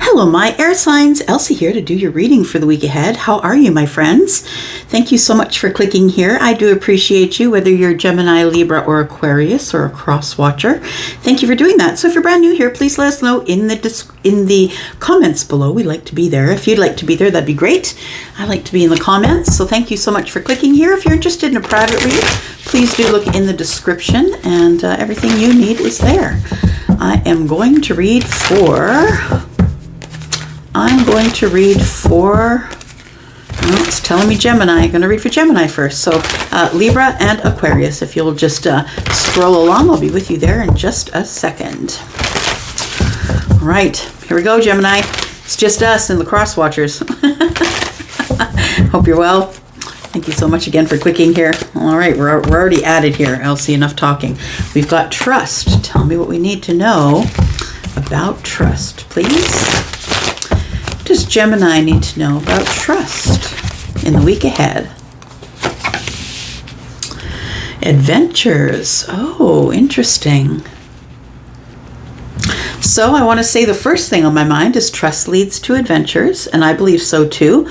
Hello, my air signs. Elsie here to do your reading for the week ahead. How are you, my friends? Thank you so much for clicking here. I do appreciate you, whether you're Gemini, Libra, or Aquarius, or a cross watcher. Thank you for doing that. So if you're brand new here, please let us know in the comments below. We'd like to be there. If you'd like to be there, that'd be great. I like to be in the comments. So thank you so much for clicking here. If you're interested in a private read, please do look in the description, and everything you need is there. I am going to read for... well, it's telling me Gemini. I'm going to read for Gemini first. So Libra and Aquarius. If you'll just scroll along, I'll be with you there in just a second. All right, here we go, Gemini. It's just us and the cross watchers. Hope you're well. Thank you so much again for clicking here. All right, we're already added here. Elsie, enough talking. We've got trust. Tell me what we need to know about trust, please. What does Gemini need to know about trust in the week ahead? Adventures. Oh, interesting. So I want to say the first thing on my mind is trust leads to adventures, and I believe so too.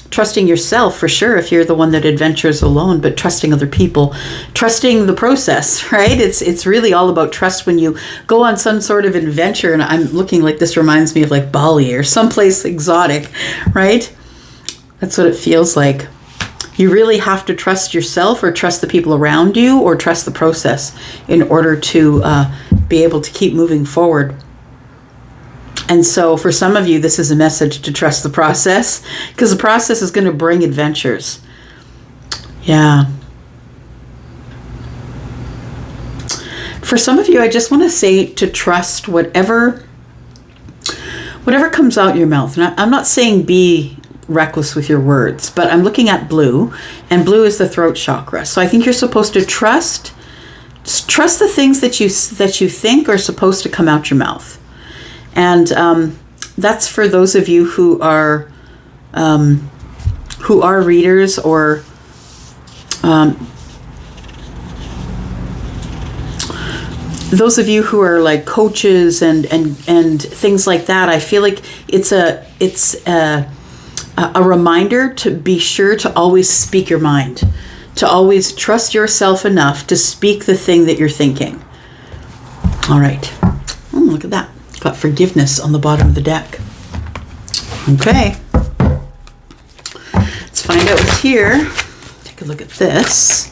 Trusting yourself for sure if you're the one that adventures alone, but trusting other people, trusting the process, right? It's really all about trust when you go on some sort of adventure. And I'm looking like this reminds me of like Bali or someplace exotic, right? That's what it feels like. You really have to trust yourself or trust the people around you or trust the process in order to be able to keep moving forward. And so for some of you, this is a message to trust the process, because the process is going to bring adventures. Yeah. For some of you, I just want to say to trust whatever comes out your mouth. And I'm not saying be reckless with your words, but I'm looking at blue, and blue is the throat chakra. So I think you're supposed to trust the things that you think are supposed to come out your mouth. And that's for those of you who are readers, or those of you who are like coaches and things like that. I feel like it's a reminder to be sure to always speak your mind, to always trust yourself enough to speak the thing that you're thinking. All right. Look at that. Got forgiveness on the bottom of the deck. Okay. Let's find out what's here. Take a look at this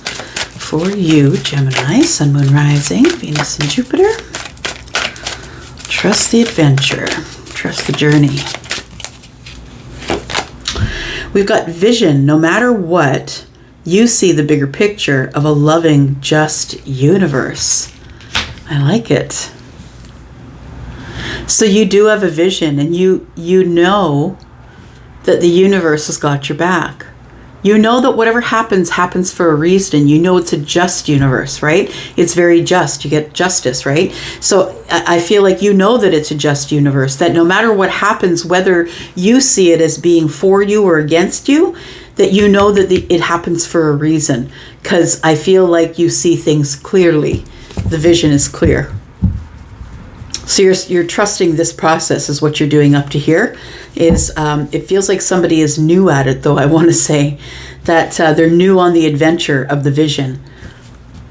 for you, Gemini, Sun, Moon, Rising, Venus, and Jupiter. Trust the adventure. Trust the journey. We've got vision. No matter what, you see the bigger picture of a loving, just universe. I like it. So you do have a vision, and you know that the universe has got your back. You know that whatever happens for a reason. You know it's a just universe, right? It's very just. You get justice, right? So I feel like you know that it's a just universe, that no matter what happens, whether you see it as being for you or against you, that you know that it happens for a reason, because I feel like you see things clearly. The vision is clear. So you're trusting this process is what you're doing up to here. It feels like somebody is new at it, though. I want to say that they're new on the adventure of the vision.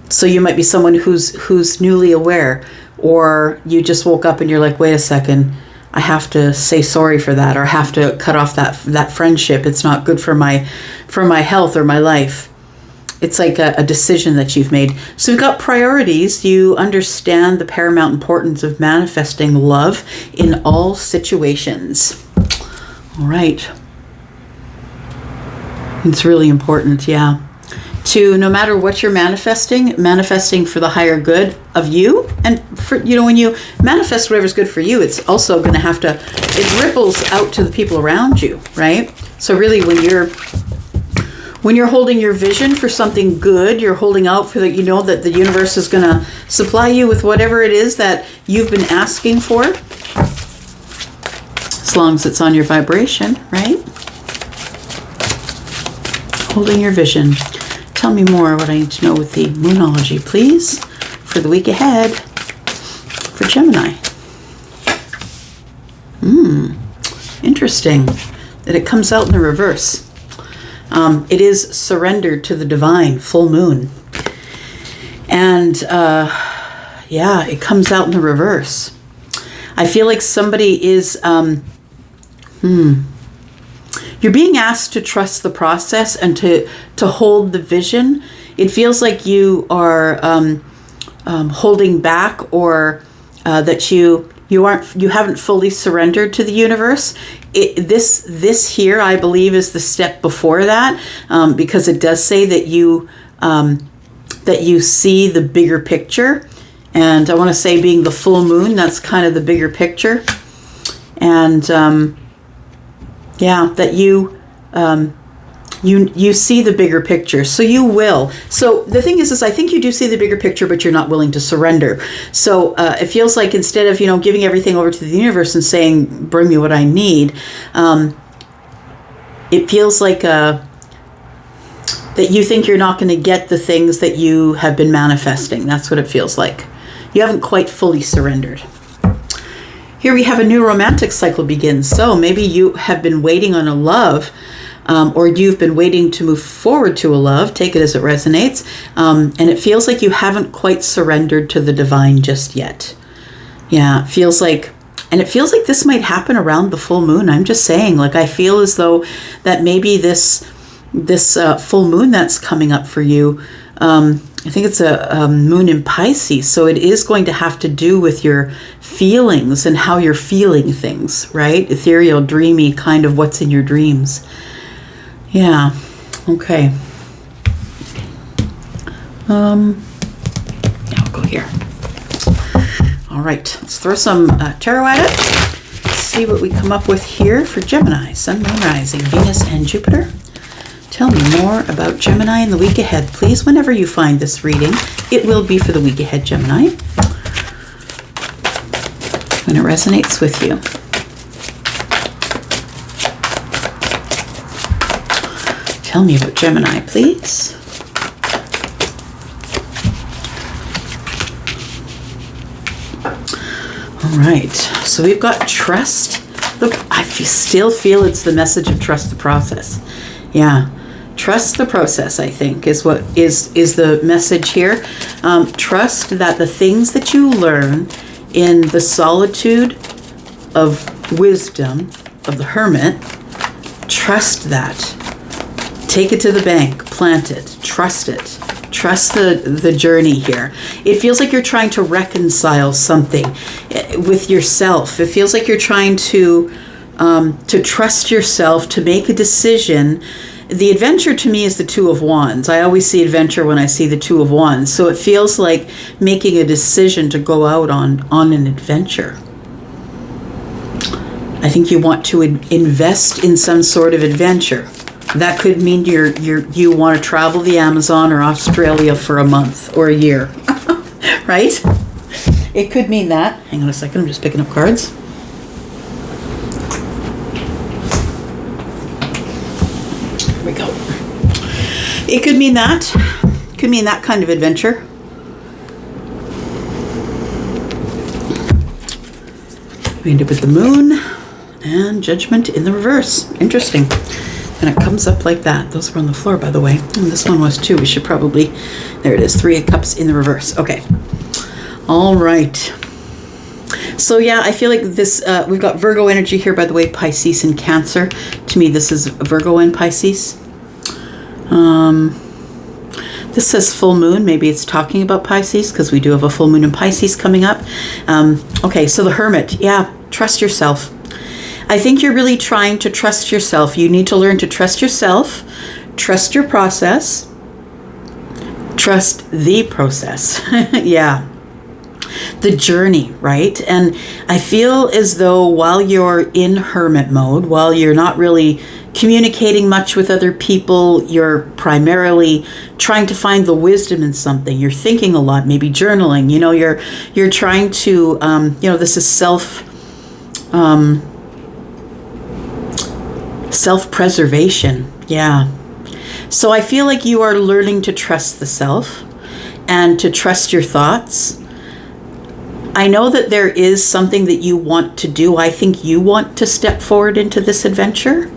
So you might be someone who's newly aware, or you just woke up and you're like, wait a second, I have to say sorry for that, or I have to cut off that friendship. It's not good for my health or my life. It's like a decision that you've made. So you've got priorities. You understand the paramount importance of manifesting love in all situations. All right. It's really important, yeah. To no matter what you're manifesting for the higher good of you. And for, when you manifest whatever's good for you, it's also going to it ripples out to the people around you, right? So really when you're holding your vision for something good, you're holding out for that, that the universe is going to supply you with whatever it is that you've been asking for. As long as it's on your vibration, right? Holding your vision. Tell me more what I need to know with the Moonology, please, for the week ahead for Gemini. Interesting that it comes out in the reverse. It is surrendered to the divine, full moon. And yeah, it comes out in the reverse. I feel like somebody is, you're being asked to trust the process and to hold the vision. It feels like you are holding back, or that you haven't fully surrendered to the universe. This here, I believe, is the step before that, because it does say that you see the bigger picture. And I want to say, being the full moon, that's kind of the bigger picture. And yeah, that you see the bigger picture. So you will. So the thing is I think you do see the bigger picture, but you're not willing to surrender. So it feels like, instead of, giving everything over to the universe and saying, bring me what I need, it feels like that you think you're not going to get the things that you have been manifesting. That's what it feels like. You haven't quite fully surrendered. Here we have a new romantic cycle begins. So maybe you have been waiting on a love, or you've been waiting to move forward to a love. Take it as it resonates. And it feels like you haven't quite surrendered to the divine just yet. Yeah, it feels like, and it feels like this might happen around the full moon. I'm just saying, like, I feel as though that maybe this full moon that's coming up for you, I think it's a moon in Pisces, so it is going to have to do with your feelings and how you're feeling things, right? Ethereal, dreamy, kind of what's in your dreams. Yeah, okay. I'll go here. All right, let's throw some tarot at it. See what we come up with here for Gemini, Sun, Moon, Rising, Venus, and Jupiter. Tell me more about Gemini in the week ahead, please. Whenever you find this reading, it will be for the week ahead, Gemini, when it resonates with you. Tell me about Gemini, please. All right, so we've got trust. Look, I still feel it's the message of trust the process. Yeah. Trust the process, I think, is what is the message here. Trust that the things that you learn in the solitude of wisdom of the hermit, trust that. Take it to the bank, plant it, trust it. Trust the journey here. It feels like you're trying to reconcile something with yourself. It feels like you're trying to trust yourself, to make a decision. The adventure to me is the Two of Wands. I always see adventure when I see the Two of Wands. So it feels like making a decision to go out on an adventure. I think you want to invest in some sort of adventure. That could mean you want to travel the Amazon or Australia for a month or a year, right? It could mean that. Hang on a second, I'm just picking up cards. It could mean that. Could mean that kind of adventure. We end up with the moon and judgment in the reverse. Interesting. And it comes up like that. Those were on the floor, by the way. And this one was too. We should probably, there it is, 3 of Cups in the reverse. Okay. All right. So yeah, I feel like this, we've got Virgo energy here, by the way, Pisces and Cancer. To me, this is Virgo and Pisces. This says full moon. Maybe it's talking about Pisces, because we do have a full moon in Pisces coming up. Okay, so the Hermit. Yeah, trust yourself. I think you're really trying to trust yourself. You need to learn to trust yourself, trust your process, trust the process. Yeah. The journey, right? And I feel as though while you're in hermit mode, while you're not really communicating much with other people, you're primarily trying to find the wisdom in something. You're thinking a lot, maybe journaling. You know, you're trying to, this is self-preservation. Yeah. So I feel like you are learning to trust the self and to trust your thoughts. I know that there is something that you want to do. I think you want to step forward into this adventure.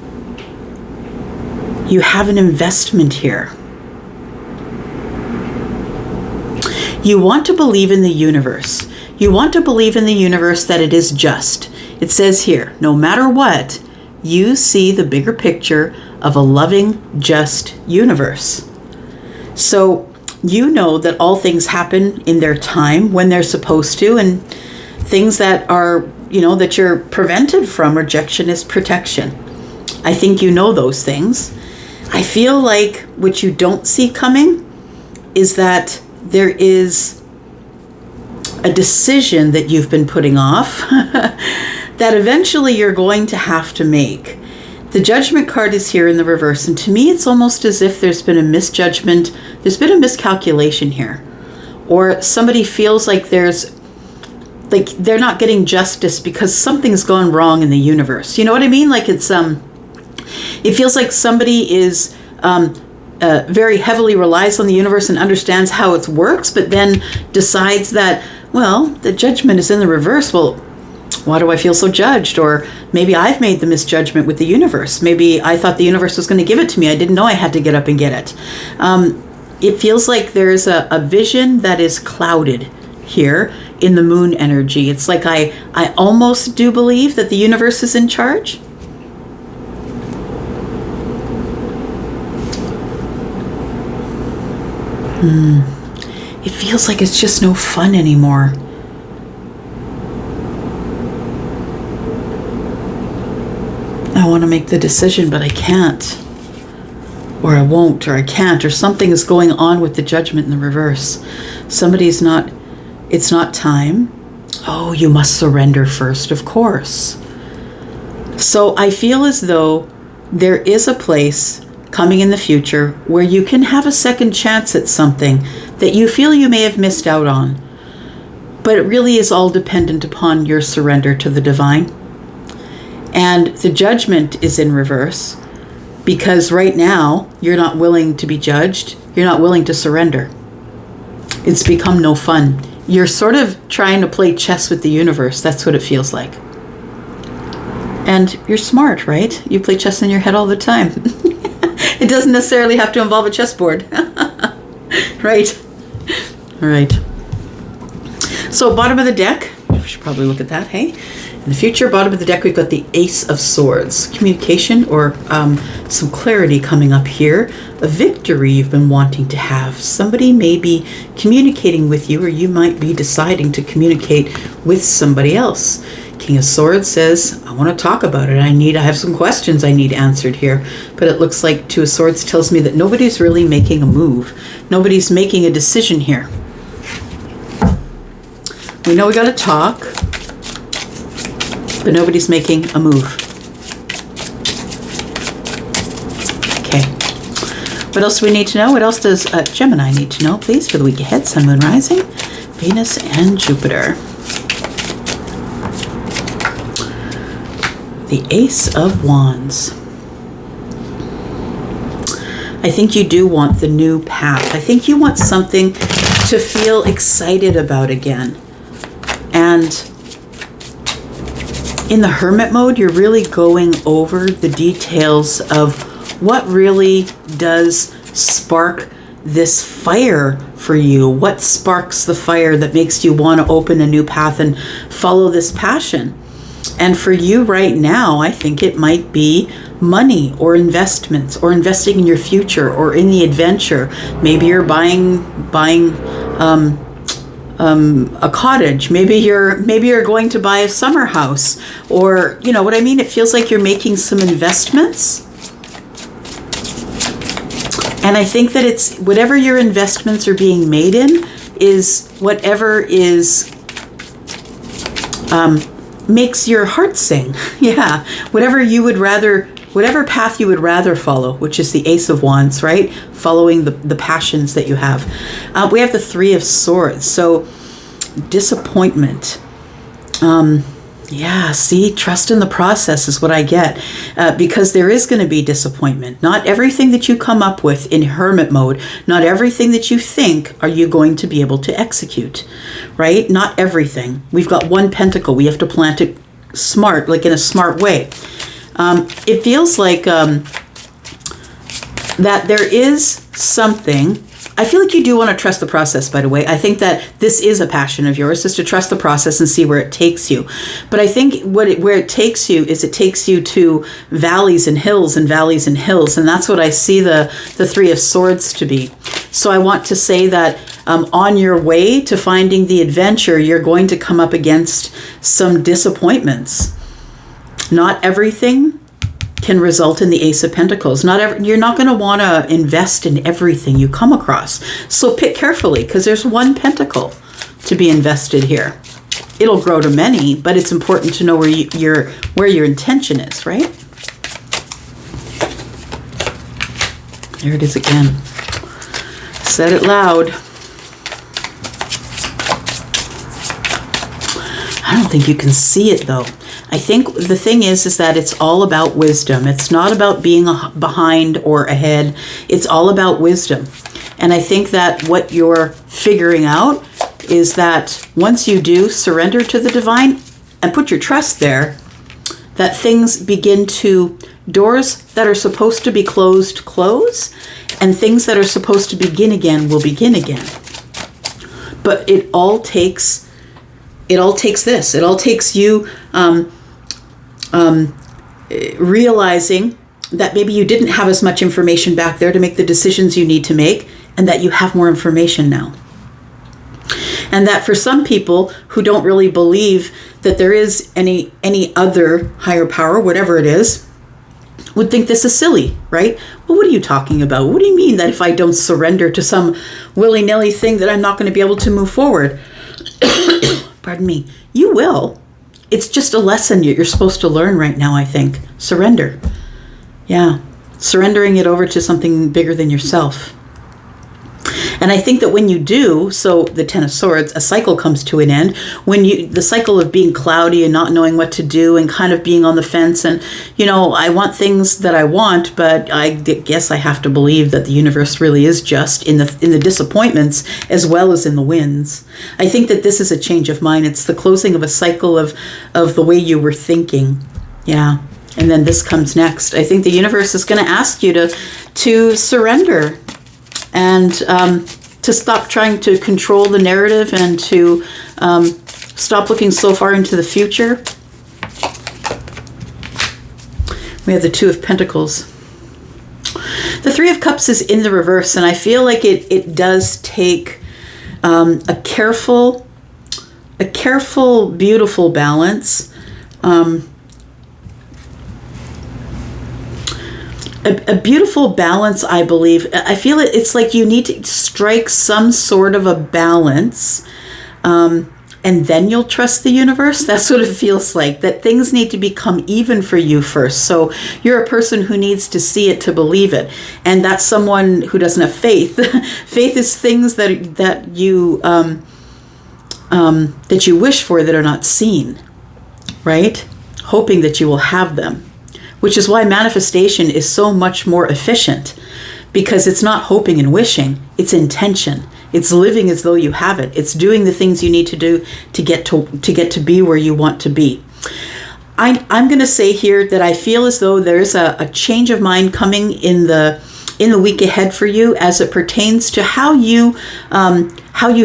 You have an investment here. You want to believe in the universe. You want to believe in the universe that it is just. It says here, no matter what, you see the bigger picture of a loving, just universe. So you know that all things happen in their time when they're supposed to, and things that are, that you're prevented from rejection is protection. I think you know those things. I feel like what you don't see coming is that there is a decision that you've been putting off that eventually you're going to have to make. The Judgment card is here in the reverse, and to me it's almost as if there's been a misjudgment, there's been a miscalculation here. Or somebody feels like they're not getting justice because something's gone wrong in the universe. You know what I mean? Like it feels like somebody is very heavily relies on the universe and understands how it works, but then decides that, well, the Judgment is in the reverse. Well, why do I feel so judged? Or maybe I've made the misjudgment with the universe. Maybe I thought the universe was going to give it to me. I didn't know I had to get up and get it. It feels like there's a vision that is clouded here in the moon energy. It's like I almost do believe that the universe is in charge. It feels like it's just no fun anymore. I want to make the decision, but I can't. Or I won't, or I can't, or something is going on with the Judgment in the reverse. It's not time. Oh, you must surrender first, of course. So I feel as though there is a place coming in the future where you can have a second chance at something that you feel you may have missed out on. But it really is all dependent upon your surrender to the divine. And the Judgment is in reverse because right now you're not willing to be judged. You're not willing to surrender. It's become no fun. You're sort of trying to play chess with the universe. That's what it feels like. And you're smart, right? You play chess in your head all the time. It doesn't necessarily have to involve a chessboard. Right? All right. So bottom of the deck, we should probably look at that, hey? In the future, bottom of the deck, we've got the Ace of Swords. Communication or some clarity coming up here. A victory you've been wanting to have. Somebody may be communicating with you, or you might be deciding to communicate with somebody else. King of Swords says, I want to talk about it. I have some questions I need answered here. But it looks like Two of Swords tells me that nobody's really making a move. Nobody's making a decision here. We know we got to talk, but nobody's making a move. Okay. What else do we need to know? What else does Gemini need to know, please, for the week ahead? Sun, Moon, Rising, Venus, and Jupiter. The Ace of Wands. I think you do want the new path. I think you want something to feel excited about again. And in the Hermit mode, you're really going over the details of what really does spark this fire for you. What sparks the fire that makes you want to open a new path and follow this passion? And for you right now, I think it might be money or investments or investing in your future or in the adventure. Maybe you're buying a cottage. Maybe you're going to buy a summer house, or you know what I mean? It feels like you're making some investments. And I think that it's whatever your investments are being made in is whatever is makes your heart sing. Yeah. Whatever path you would rather follow, which is the Ace of Wands, right? Following the passions that you have. We have the Three of Swords. So disappointment. Yeah, see, trust in the process is what I get. Because there is going to be disappointment. Not everything that you come up with in Hermit mode, not everything that you think are you going to be able to execute, right? Not everything. We've got one pentacle. We have to plant it smart, like in a smart way. It feels like that there is something. I feel like you do want to trust the process, by the way. I think that this is a passion of yours, is to trust the process and see where it takes you. But I think where it takes you is it takes you to valleys and hills and valleys and hills. And that's what I see the Three of Swords to be. So I want to say that on your way to finding the adventure, you're going to come up against some disappointments. Not everything can result in the Ace of Pentacles. You're not going to want to invest in everything you come across. So pick carefully, because there's one pentacle to be invested here. It'll grow to many, but it's important to know where your intention is, right? There it is again. Said it loud. I don't think you can see it though. I think the thing is that it's all about wisdom. It's not about being behind or ahead. It's all about wisdom. And I think that what you're figuring out is that once you do surrender to the divine and put your trust there, that things begin to, doors that are supposed to be closed, close, and things that are supposed to begin again will begin again. But it all takes this. It all takes you realizing that maybe you didn't have as much information back there to make the decisions you need to make, and that you have more information now. And that for some people who don't really believe that there is any other higher power, whatever it is, would think this is silly, right? Well, what are you talking about? What do you mean that if I don't surrender to some willy-nilly thing that I'm not going to be able to move forward? Pardon me. You will. It's just a lesson you're supposed to learn right now, I think. Surrender. Yeah. Surrendering it over to something bigger than yourself. And I think that when you do, so the Ten of Swords, a cycle comes to an end. The cycle of being cloudy and not knowing what to do and kind of being on the fence and, I want things that I want, but I guess I have to believe that the universe really is just in the disappointments as well as in the wins. I think that this is a change of mind. It's the closing of a cycle of the way you were thinking. Yeah. And then this comes next. I think the universe is going to ask you to surrender and to stop trying to control the narrative and to stop looking so far into the future. We have the Two of Pentacles. The Three of Cups is in the reverse, and I feel like it does take a careful, beautiful balance. A beautiful balance, I believe. I feel it's like you need to strike some sort of a balance, and then you'll trust the universe. That's what it feels like, that things need to become even for you first. So you're a person who needs to see it to believe it. And that's someone who doesn't have faith. Faith is things that you wish for that are not seen, right? Hoping that you will have them. Which is why manifestation is so much more efficient, because it's not hoping and wishing, it's intention. It's living as though you have it. It's doing the things you need to do to get to be where you want to be. I'm going to say here that I feel as though there's a change of mind coming in the week ahead for you as it pertains to how you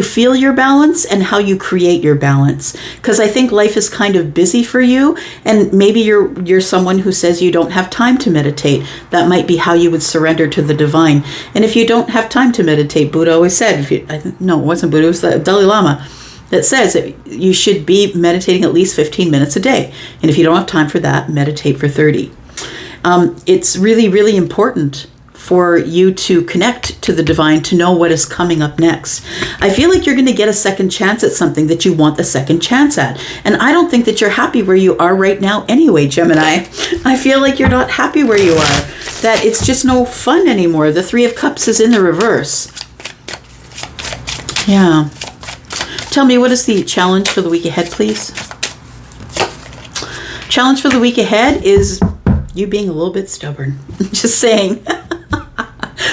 feel your balance and how you create your balance. Because I think life is kind of busy for you, and maybe you're someone who says you don't have time to meditate. That might be how you would surrender to the divine. And if you don't have time to meditate, Buddha always said, it wasn't Buddha, it was the Dalai Lama, that says that you should be meditating at least 15 minutes a day. And if you don't have time for that, meditate for 30. It's really, really important for you to connect to the divine, to know what is coming up next. I feel like you're going to get a second chance at something that you want the second chance at. And I don't think that you're happy where you are right now anyway, Gemini. I feel like you're not happy where you are, that it's just no fun anymore. The Three of Cups is in the reverse. Yeah. Tell me, what is the challenge for the week ahead, please? Challenge for the week ahead is you being a little bit stubborn. Just saying.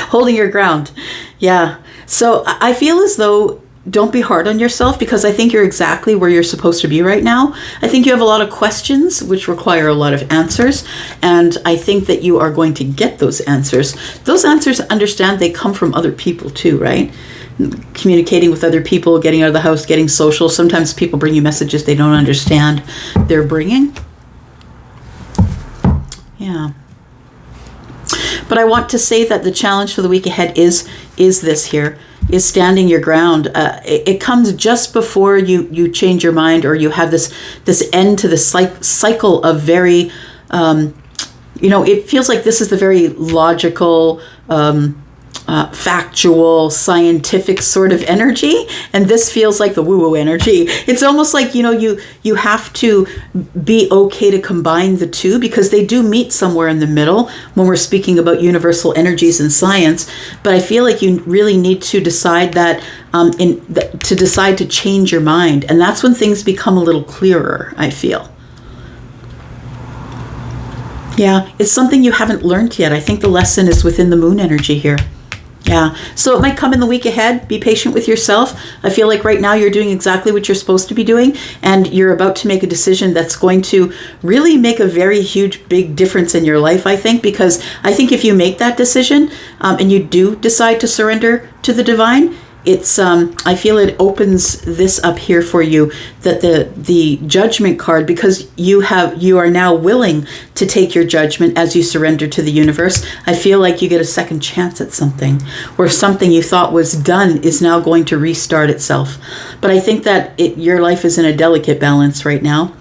Holding your ground. Yeah. So I feel as though don't be hard on yourself, because I think you're exactly where you're supposed to be right now. I think you have a lot of questions which require a lot of answers, and I think that you are going to get those answers. Those answers, understand, they come from other people too, right? Communicating with other people, getting out of the house, getting social. Sometimes people bring you messages they don't understand they're bringing. Yeah. But I want to say that the challenge for the week ahead is this here, is standing your ground. It comes just before you change your mind, or you have this end to the cycle of very, it feels like this is the very logical, factual, scientific sort of energy, and this feels like the woo-woo energy. It's almost like, you have to be okay to combine the two, because they do meet somewhere in the middle when we're speaking about universal energies and science. But I feel like you really need to decide that to change your mind, and that's when things become a little clearer, I feel. Yeah, it's something you haven't learned yet. I think the lesson is within the moon energy here. Yeah, so it might come in the week ahead. Be patient with yourself. I feel like right now you're doing exactly what you're supposed to be doing, and you're about to make a decision that's going to really make a very huge, big difference in your life, I think, because I think if you make that decision and you do decide to surrender to the divine, it's I feel it opens this up here for you, that the judgment card, because you are now willing to take your judgment as you surrender to the universe. I feel like you get a second chance at something, where something you thought was done is now going to restart itself. But I think that your life is in a delicate balance right now.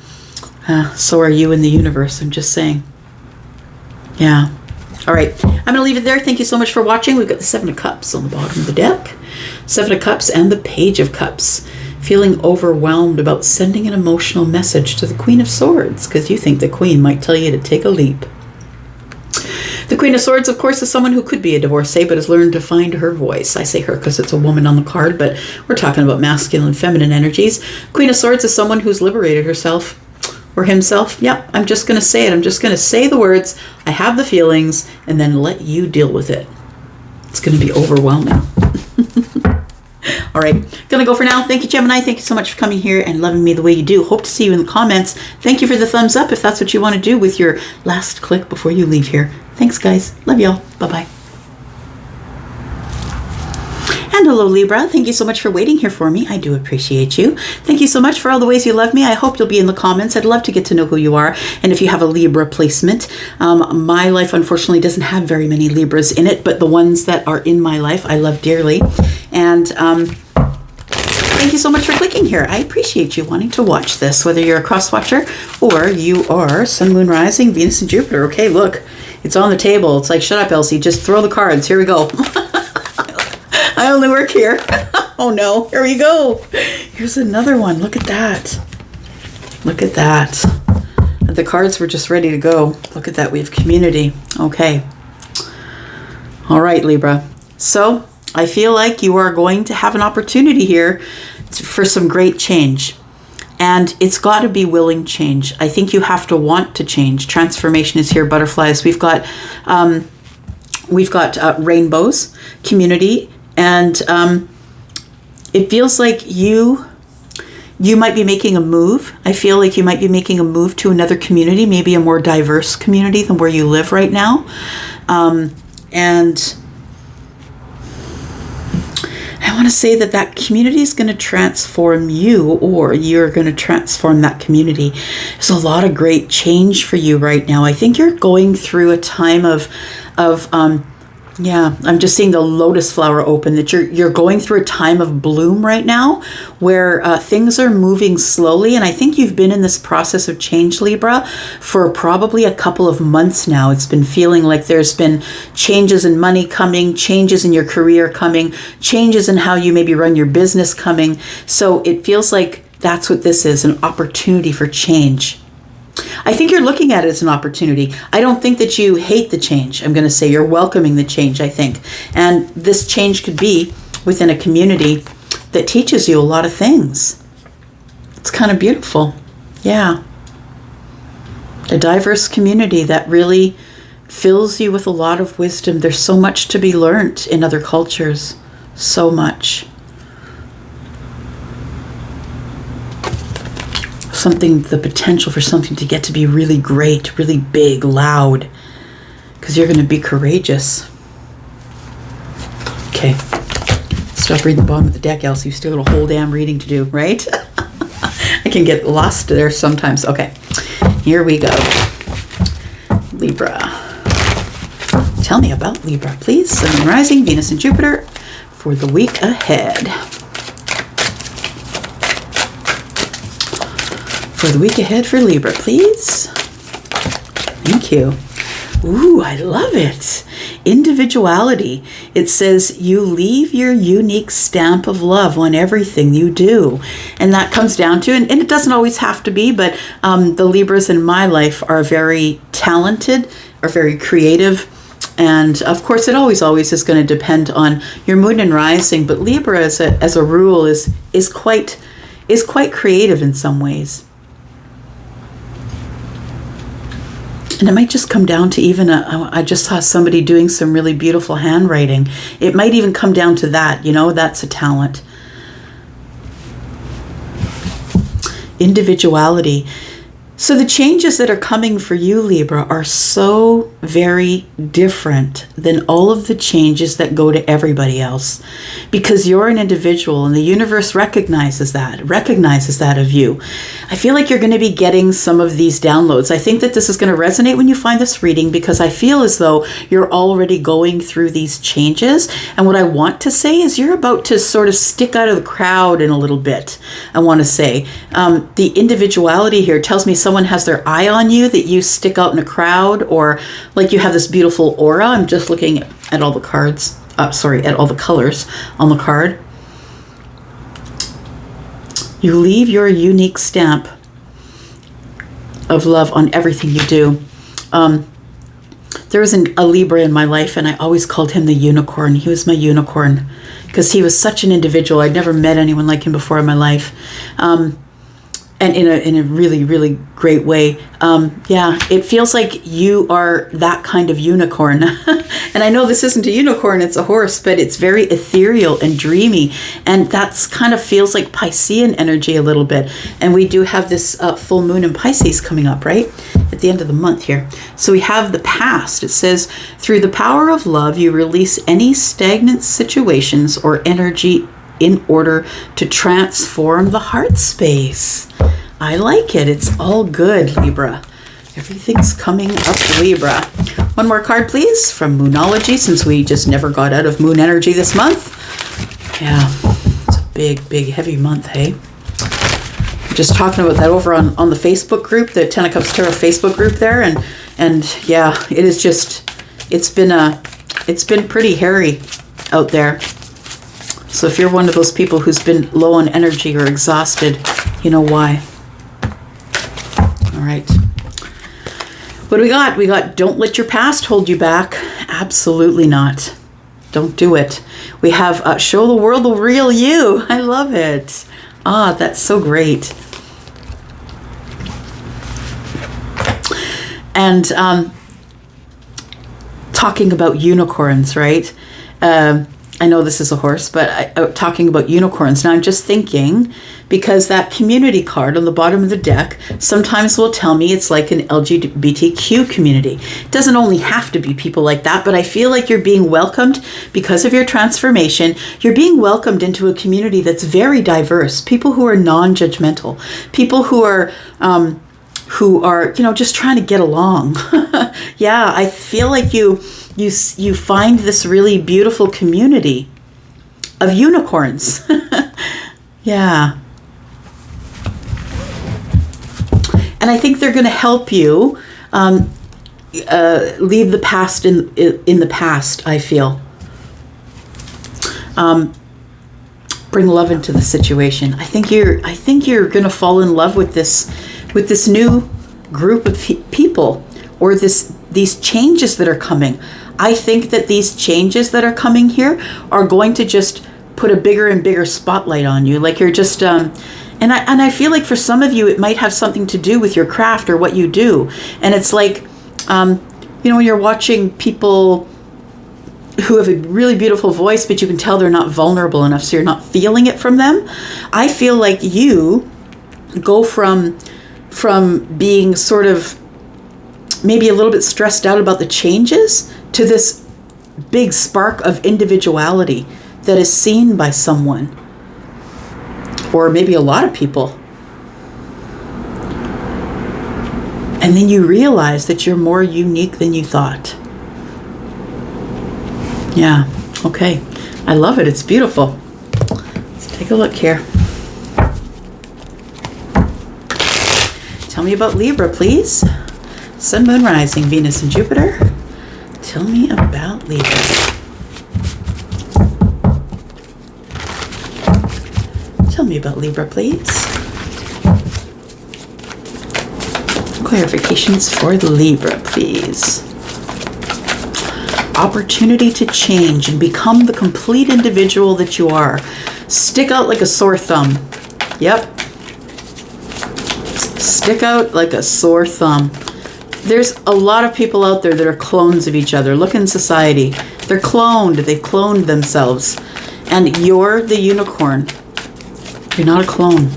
So are you in the universe, I'm just saying. Yeah. All right, I'm going to leave it there. Thank you so much for watching. We've got the Seven of Cups on the bottom of the deck. Seven of Cups and the Page of Cups. Feeling overwhelmed about sending an emotional message to the Queen of Swords, because you think the Queen might tell you to take a leap. The Queen of Swords, of course, is someone who could be a divorcee, but has learned to find her voice. I say her because it's a woman on the card, but we're talking about masculine and feminine energies. Queen of Swords is someone who's liberated herself. Or himself. Yep, I'm just going to say it. I'm just going to say the words. I have the feelings, and then let you deal with it. It's going to be overwhelming. All right, going to go for now. Thank you, Gemini. Thank you so much for coming here and loving me the way you do. Hope to see you in the comments. Thank you for the thumbs up if that's what you want to do with your last click before you leave here. Thanks, guys. Love y'all. Bye-bye. And hello, Libra. Thank you so much for waiting here for me. I do appreciate you. Thank you so much for all the ways you love me. I hope you'll be in the comments. I'd love to get to know who you are. And if you have a Libra placement, my life unfortunately doesn't have very many Libras in it, but the ones that are in my life, I love dearly. And thank you so much for clicking here. I appreciate you wanting to watch this, whether you're a cross watcher or you are Sun, Moon, Rising, Venus, and Jupiter. Okay, look, it's on the table. It's like, shut up, Elsie. Just throw the cards. Here we go. I only work here. Oh no, here we go. Here's another one. Look at that. Look at that. The cards were just ready to go. Look at that. We have community. Okay. All right, Libra. So I feel like you are going to have an opportunity here for some great change. And it's got to be willing change. I think you have to want to change. Transformation is here. Butterflies. We've got rainbows, community. And it feels like you might be making a move. I feel like you might be making a move to another community, maybe a more diverse community than where you live right now. And I want to say that community is going to transform you, or you're going to transform that community. There's a lot of great change for you right now. I think you're going through a time of yeah, I'm just seeing the lotus flower open, that you're going through a time of bloom right now, where things are moving slowly. And I think you've been in this process of change, Libra, for probably a couple of months now. It's been feeling like there's been changes in money coming, changes in your career coming, changes in how you maybe run your business coming. So it feels like that's what this is, an opportunity for change. I think you're looking at it as an opportunity. I don't think that you hate the change. I'm going to say you're welcoming the change, I think. And this change could be within a community that teaches you a lot of things. It's kind of beautiful. Yeah. A diverse community that really fills you with a lot of wisdom. There's so much to be learned in other cultures. So much. something, the potential for something to get to be really great, really big, loud, because you're going to be courageous. Okay. Stop reading the bottom of the deck, Elsie. You've still got a whole damn reading to do, right? I can get lost there sometimes. Okay. Here we go. Libra. Tell me about Libra, please. Sun and rising, Venus and Jupiter for the week ahead. For the week ahead for Libra, please. Thank you. Ooh, I love it. Individuality. It says you leave your unique stamp of love on everything you do. And that comes down to, and it doesn't always have to be, but the Libras in my life are very talented, are very creative. And of course, it always is going to depend on your moon and rising. But Libra, as a rule, is quite creative in some ways. And it might just come down to even I just saw somebody doing some really beautiful handwriting. It might even come down to that, that's a talent. Individuality. So the changes that are coming for you, Libra, are so very different than all of the changes that go to everybody else, because you're an individual and the universe recognizes that of you. I feel like you're going to be getting some of these downloads. I think that this is going to resonate when you find this reading, because I feel as though you're already going through these changes. And what I want to say is you're about to sort of stick out of the crowd in a little bit. I want to say the individuality here tells me someone has their eye on you, that you stick out in a crowd, or like you have this beautiful aura. I'm just looking at all the cards, at all the colors on the card. You leave your unique stamp of love on everything you do. There was a Libra in my life, and I always called him the unicorn. He was my unicorn because he was such an individual. I'd never met anyone like him before in my life. And in a really, really great way. It feels like you are that kind of unicorn. And I know this isn't a unicorn, it's a horse, but it's very ethereal and dreamy. And that's kind of feels like Piscean energy a little bit. And we do have this full moon in Pisces coming up, right? At the end of the month here. So we have the past. It says, through the power of love, you release any stagnant situations or energy in order to transform the heart space. I like it. It's all good, Libra. Everything's coming up, Libra. One more card, please, from Moonology, since we just never got out of moon energy this month. Yeah, it's a big, big, heavy month, hey? I'm just talking about that over on the Facebook group, the Ten of Cups Tarot Facebook group there, and yeah, it is just, it's been pretty hairy out there. So if you're one of those people who's been low on energy or exhausted, you know why. All right. What do we got? We got don't let your past hold you back. Absolutely not. Don't do it. We have show the world the real you. I love it. That's so great. And talking about unicorns, right? I know this is a horse, but talking about unicorns. Now I'm just thinking, because that community card on the bottom of the deck sometimes will tell me it's like an LGBTQ community. It doesn't only have to be people like that, but I feel like you're being welcomed because of your transformation. You're being welcomed into a community that's very diverse. People who are non-judgmental. People who are just trying to get along. Yeah, I feel like you find this really beautiful community of unicorns. Yeah. And I think they're going to help you leave the past in the past, I feel. Bring love into the situation. I think you're going to fall in love with this new group of people, or these changes that are coming. I think that these changes that are coming here are going to just put a bigger and bigger spotlight on you. Like you're just, and I feel like for some of you, it might have something to do with your craft or what you do. And it's like, when you're watching people who have a really beautiful voice, but you can tell they're not vulnerable enough, so you're not feeling it from them. I feel like you go from being sort of maybe a little bit stressed out about the changes to this big spark of individuality that is seen by someone, or maybe a lot of people. And then you realize that you're more unique than you thought. Yeah, okay. I love it. It's beautiful. Let's take a look here. Tell me about Libra, please. Sun, Moon, Rising, Venus, and Jupiter. Tell me about Libra. Tell me about Libra, please. Clarifications for Libra, please. Opportunity to change and become the complete individual that you are. Stick out like a sore thumb. Yep. Stick out like a sore thumb. There's a lot of people out there that are clones of each other. Look in society. They're cloned. They've cloned themselves. And you're the unicorn. You're not a clone.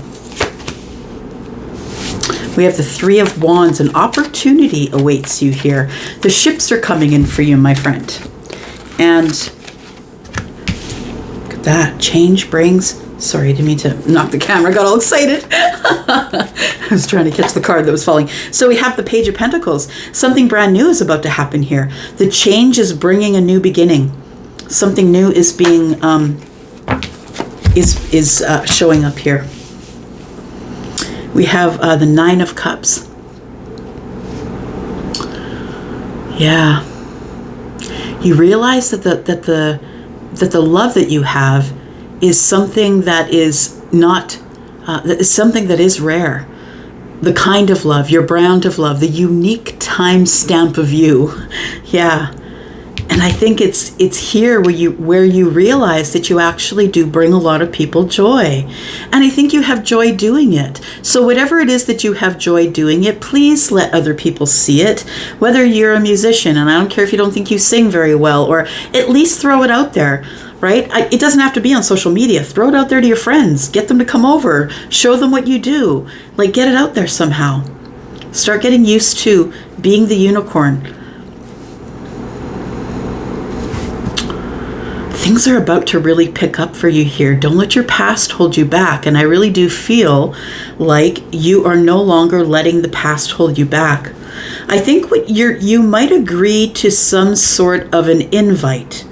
We have the Three of Wands. An opportunity awaits you here. The ships are coming in for you, my friend. And look at that. Change brings... Sorry, I didn't mean to knock the camera. I got all excited. I was trying to catch the card that was falling. So we have the Page of Pentacles. Something brand new is about to happen here. The change is bringing a new beginning. Something new is being showing up here. We have the Nine of Cups. Yeah. You realize that the love that you have is something that is not, that is something that is rare. The kind of love, your brand of love, the unique time stamp of you. Yeah. And I think it's here where you realize that you actually do bring a lot of people joy. And I think you have joy doing it. So whatever it is that you have joy doing it, please let other people see it. Whether you're a musician, and I don't care if you don't think you sing very well, or at least throw it out there, right? It doesn't have to be on social media. Throw it out there to your friends. Get them to come over. Show them what you do. Like, get it out there somehow. Start getting used to being the unicorn. Things are about to really pick up for you here. Don't let your past hold you back. And I really do feel like you are no longer letting the past hold you back. I think you might agree to some sort of an invite,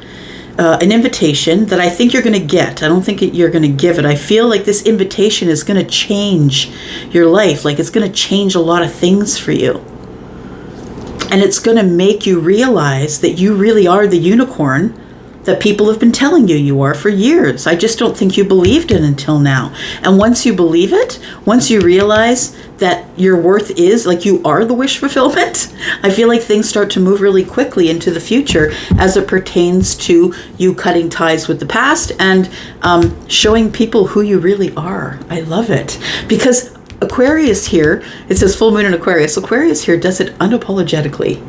an invitation that I think you're going to get. I don't think you're going to give it. I feel like this invitation is going to change your life. Like, it's going to change a lot of things for you. And it's going to make you realize that you really are the unicorn that people have been telling you are for years. I just don't think you believed it until now. And once you believe it, once you realize that your worth is, like, you are the wish fulfillment, I feel like things start to move really quickly into the future as it pertains to you cutting ties with the past and showing people who you really are. I love it. Because Aquarius here, it says full moon in Aquarius. Aquarius here does it unapologetically.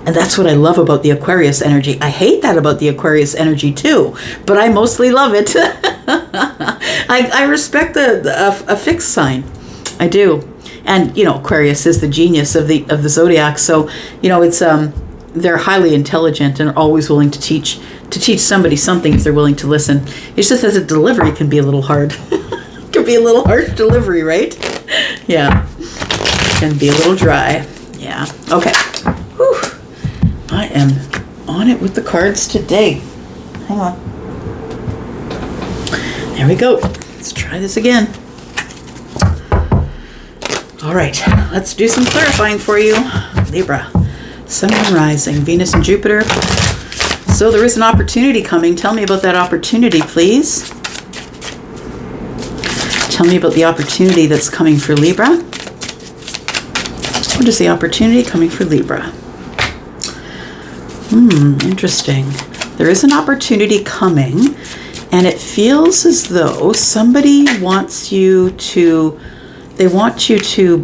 And that's what I love about the Aquarius energy. I hate that about the Aquarius energy too, but I mostly love it. I respect a fixed sign. I do. And, you know, Aquarius is the genius of the zodiac. So, you know, it's they're highly intelligent and are always willing to teach somebody something if they're willing to listen. It's just that the delivery can be a little hard. It can be a little harsh delivery, right? Yeah. It can be a little dry. Yeah. Okay. Whew. I am on it with the cards today. Hang on. There we go. Let's try this again. All right, let's do some clarifying for you. Libra, Sun and Rising, Venus and Jupiter. So there is an opportunity coming. Tell me about that opportunity, please. Tell me about the opportunity that's coming for Libra. What is the opportunity coming for Libra? Interesting. There is an opportunity coming, and it feels as though somebody wants you to, they want you to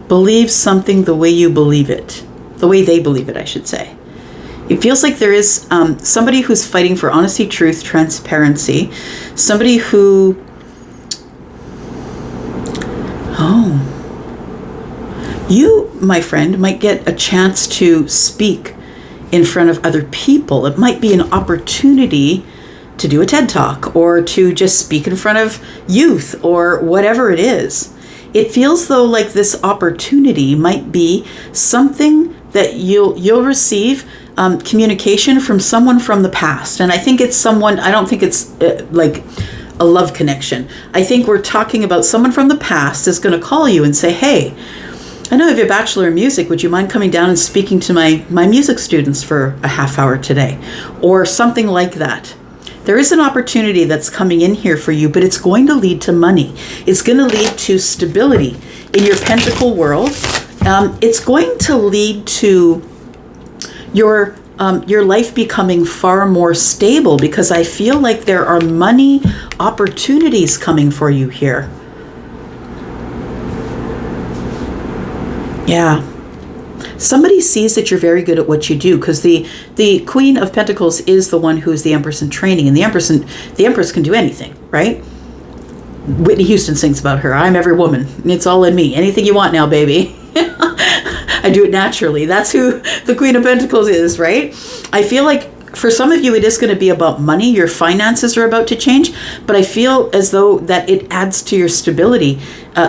believe something the way you believe it. The way they believe it, I should say. It feels like there is somebody who's fighting for honesty, truth, transparency. Somebody who, Oh. You, my friend, might get a chance to speak in front of other people. It might be an opportunity to do a TED Talk or to just speak in front of youth or whatever it is. It feels though like this opportunity might be something that you'll receive communication from someone from the past. And I think it's someone, I don't think it's like a love connection. I think we're talking about someone from the past is going to call you and say, hey, I know you have a Bachelor in Music. Would you mind coming down and speaking to my music students for a half hour today? Or something like that. There is an opportunity that's coming in here for you, but it's going to lead to money. It's going to lead to stability in your pentacle world. It's going to lead to your life becoming far more stable, because I feel like there are money opportunities coming for you here. Yeah. Somebody sees that you're very good at what you do, because the Queen of Pentacles is the one who is the Empress in training, and the Empress can do anything, right? Whitney Houston sings about her. I'm every woman. It's all in me. Anything you want now, baby. I do it naturally. That's who the Queen of Pentacles is, right? I feel like for some of you, it is going to be about money. Your finances are about to change, but I feel as though that it adds to your stability.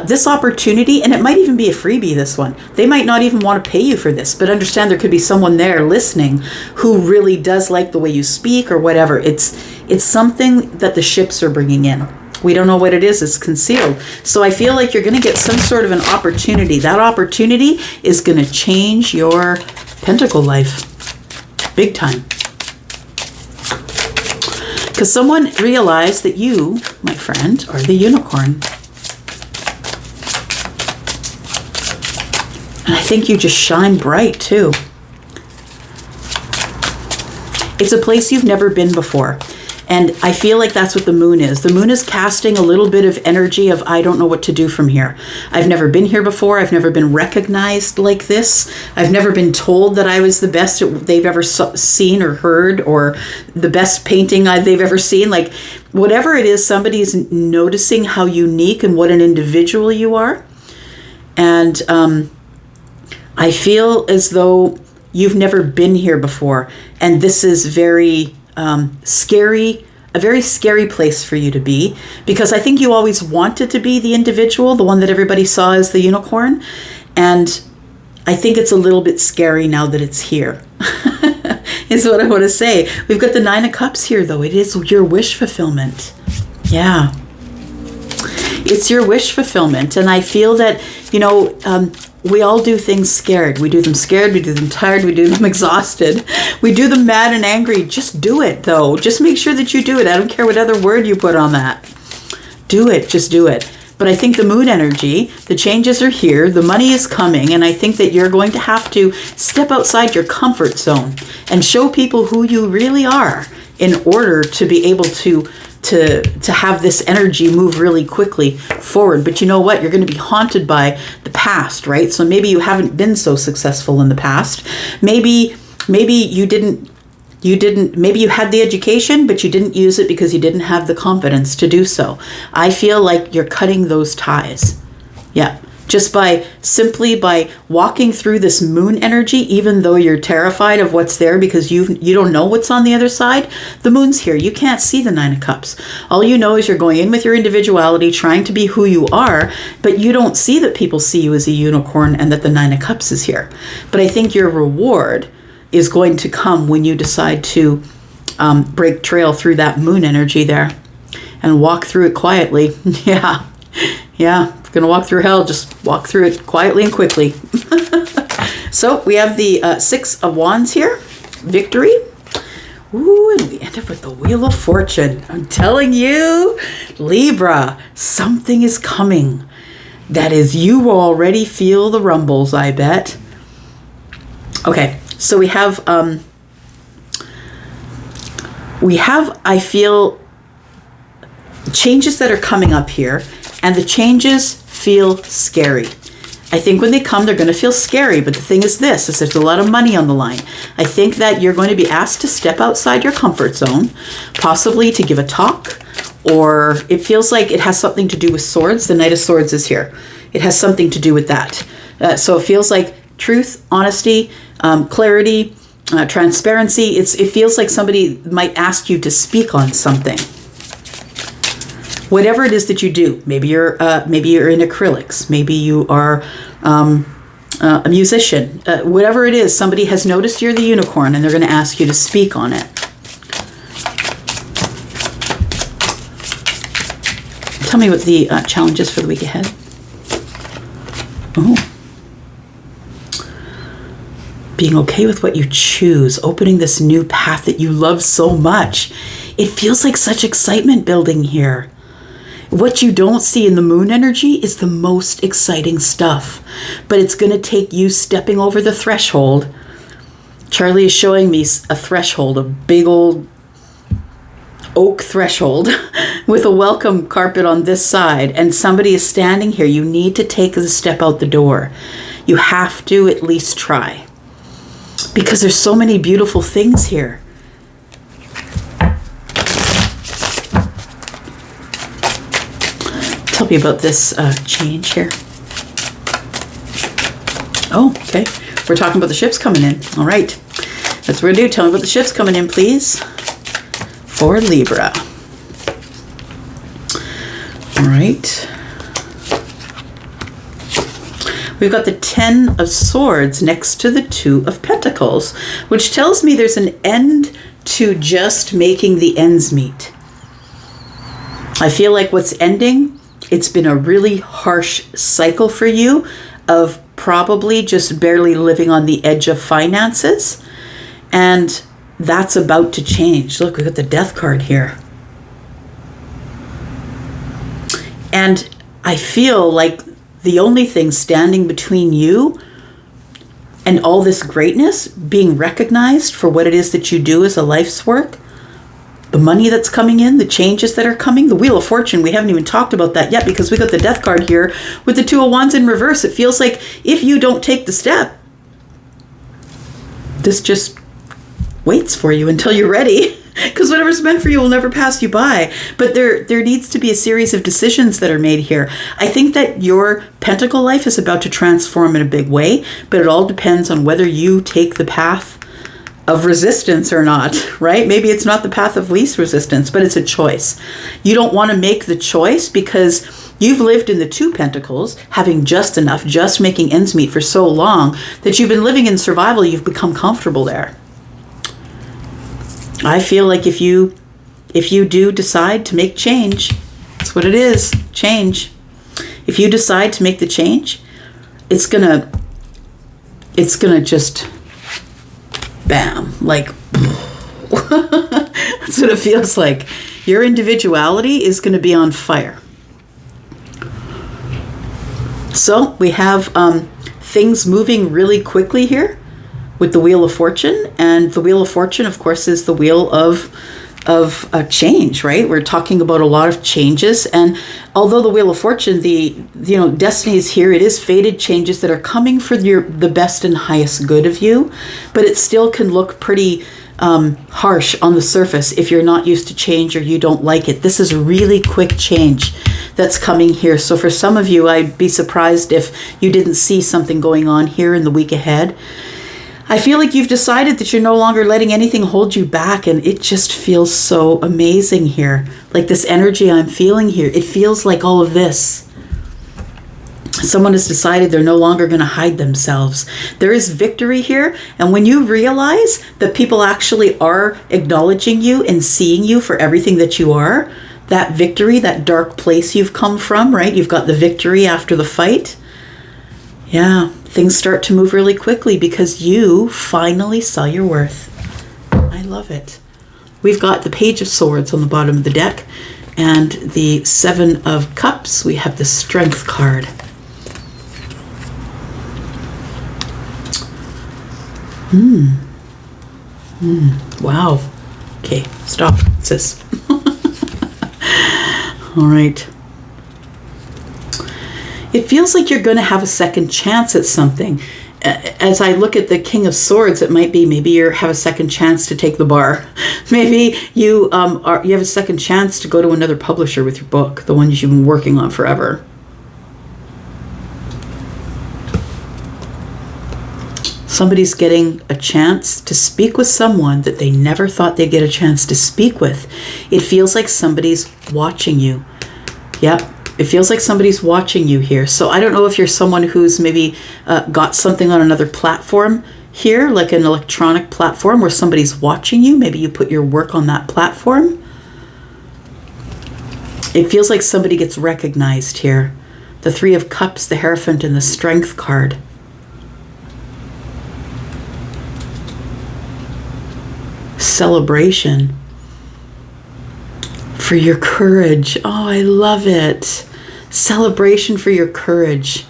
This opportunity, and it might even be a freebie, this one. They might not even want to pay you for this, but understand there could be someone there listening who really does like the way you speak or whatever. It's something that the ships are bringing in. We don't know what it is. It's concealed. So I feel like you're going to get some sort of an opportunity. That opportunity is going to change your pentacle life. Big time. Because someone realized that you, my friend, are the unicorn. And I think you just shine bright too. It's a place you've never been before. And I feel like that's what the moon is. The moon is casting a little bit of energy of, I don't know what to do from here. I've never been here before. I've never been recognized like this. I've never been told that I was the best they've ever seen or heard, or the best painting they've ever seen. Like, whatever it is, somebody's noticing how unique and what an individual you are. And I feel as though you've never been here before. And this is very scary, a very scary place for you to be, because I think you always wanted to be the individual, the one that everybody saw as the unicorn. And I think it's a little bit scary now that it's here, is what I want to say. We've got the Nine of Cups here, though. It is your wish fulfillment. Yeah. It's your wish fulfillment. And I feel that, we all do things scared. We do them scared, we do them tired, we do them exhausted. We do them mad and angry. Just do it, though. Just make sure that you do it. I don't care what other word you put on that. Do it. Just do it. But I think the moon energy, the changes are here, the money is coming, and I think that you're going to have to step outside your comfort zone and show people who you really are in order to be able to have this energy move really quickly forward. But you know what? You're going to be haunted by the past, right? So maybe you haven't been so successful in the past. Maybe you didn't, maybe you had the education, but you didn't use it because you didn't have the confidence to do so. I feel like you're cutting those ties. Yeah. Just simply by walking through this moon energy, even though you're terrified of what's there because you don't know what's on the other side. The moon's here. You can't see the Nine of Cups. All you know is you're going in with your individuality, trying to be who you are, but you don't see that people see you as a unicorn and that the Nine of Cups is here. But I think your reward is going to come when you decide to break trail through that moon energy there and walk through it quietly. Yeah. Yeah. Gonna walk through hell, just walk through it quietly and quickly. So we have the Six of Wands here, victory. Ooh, and we end up with the Wheel of Fortune. I'm telling you, Libra, something is coming. That is, you already feel the rumbles, I bet. Okay, so we have, I feel, changes that are coming up here, and the changes feel scary. I think when they come, they're going to feel scary. But the thing is this, is there's a lot of money on the line. I think that you're going to be asked to step outside your comfort zone, possibly to give a talk, or it feels like it has something to do with swords. The Knight of Swords is here. It has something to do with that. So it feels like truth, honesty, clarity, transparency. It feels like somebody might ask you to speak on something. Whatever it is that you do, maybe you're in acrylics, maybe you are a musician, whatever it is, somebody has noticed you're the unicorn and they're going to ask you to speak on it. Tell me what the challenge is for the week ahead. Oh. Being okay with what you choose, opening this new path that you love so much. It feels like such excitement building here. What you don't see in the moon energy is the most exciting stuff, but it's going to take you stepping over the threshold. Charlie is showing me a threshold, a big old oak threshold with a welcome carpet on this side, and somebody is standing here. You need to take the step out the door. You have to at least try, because there's so many beautiful things here. Tell me about this change here. Oh, okay. We're talking about the ships coming in. All right. That's what we're going to do. Tell me about the ships coming in, please. For Libra. All right. We've got the 10 of Swords next to the 2 of Pentacles, which tells me there's an end to just making the ends meet. I feel like what's ending, it's been a really harsh cycle for you of probably just barely living on the edge of finances. And that's about to change. Look, we got the Death card here. And I feel like the only thing standing between you and all this greatness, being recognized for what it is that you do as a life's work, the money that's coming in, the changes that are coming, the Wheel of Fortune, we haven't even talked about that yet because we got the Death card here with the 2 of Wands in reverse. It feels like if you don't take the step, this just waits for you until you're ready, because whatever's meant for you will never pass you by. But there needs to be a series of decisions that are made here. I think that your Pentacle life is about to transform in a big way, but it all depends on whether you take the path of resistance or not, right? Maybe it's not the path of least resistance, but it's a choice. You don't want to make the choice because you've lived in the 2 Pentacles, having just enough, just making ends meet for so long that you've been living in survival. You've become comfortable there. I feel like if you do decide to make change, that's what it is, change. If you decide to make the change, it's gonna just bam, like that's what it feels like. Your individuality is going to be on fire. So we have things moving really quickly here with the Wheel of Fortune, and the Wheel of Fortune, of course, is the wheel of change, right? We're talking about a lot of changes, and although the Wheel of Fortune, destiny is here, it is fated changes that are coming for the best and highest good of you, but it still can look pretty harsh on the surface if you're not used to change or you don't like it. This is a really quick change that's coming here. So for some of you, I'd be surprised if you didn't see something going on here in the week ahead. I feel like you've decided that you're no longer letting anything hold you back, and it just feels so amazing here. Like this energy I'm feeling here, it feels like all of this. Someone has decided they're no longer going to hide themselves. There is victory here, and when you realize that people actually are acknowledging you and seeing you for everything that you are, that victory, that dark place you've come from, right? You've got the victory after the fight. Yeah, things start to move really quickly because you finally saw your worth. I love it. We've got the Page of Swords on the bottom of the deck and the 7 of Cups. We have the Strength card. Wow. Okay, stop. What's this? All right. It feels like you're going to have a second chance at something. As I look at the King of Swords, it might be maybe you have a second chance to take the bar. Maybe you have a second chance to go to another publisher with your book, the one you've been working on forever. Somebody's getting a chance to speak with someone that they never thought they'd get a chance to speak with. It feels like somebody's watching you. Yep. It feels like somebody's watching you here. So I don't know if you're someone who's maybe got something on another platform here, like an electronic platform where somebody's watching you. Maybe you put your work on that platform. It feels like somebody gets recognized here. The Three of Cups, the Hierophant, and the Strength card. Celebration for your courage. Oh, I love it. Celebration for your courage.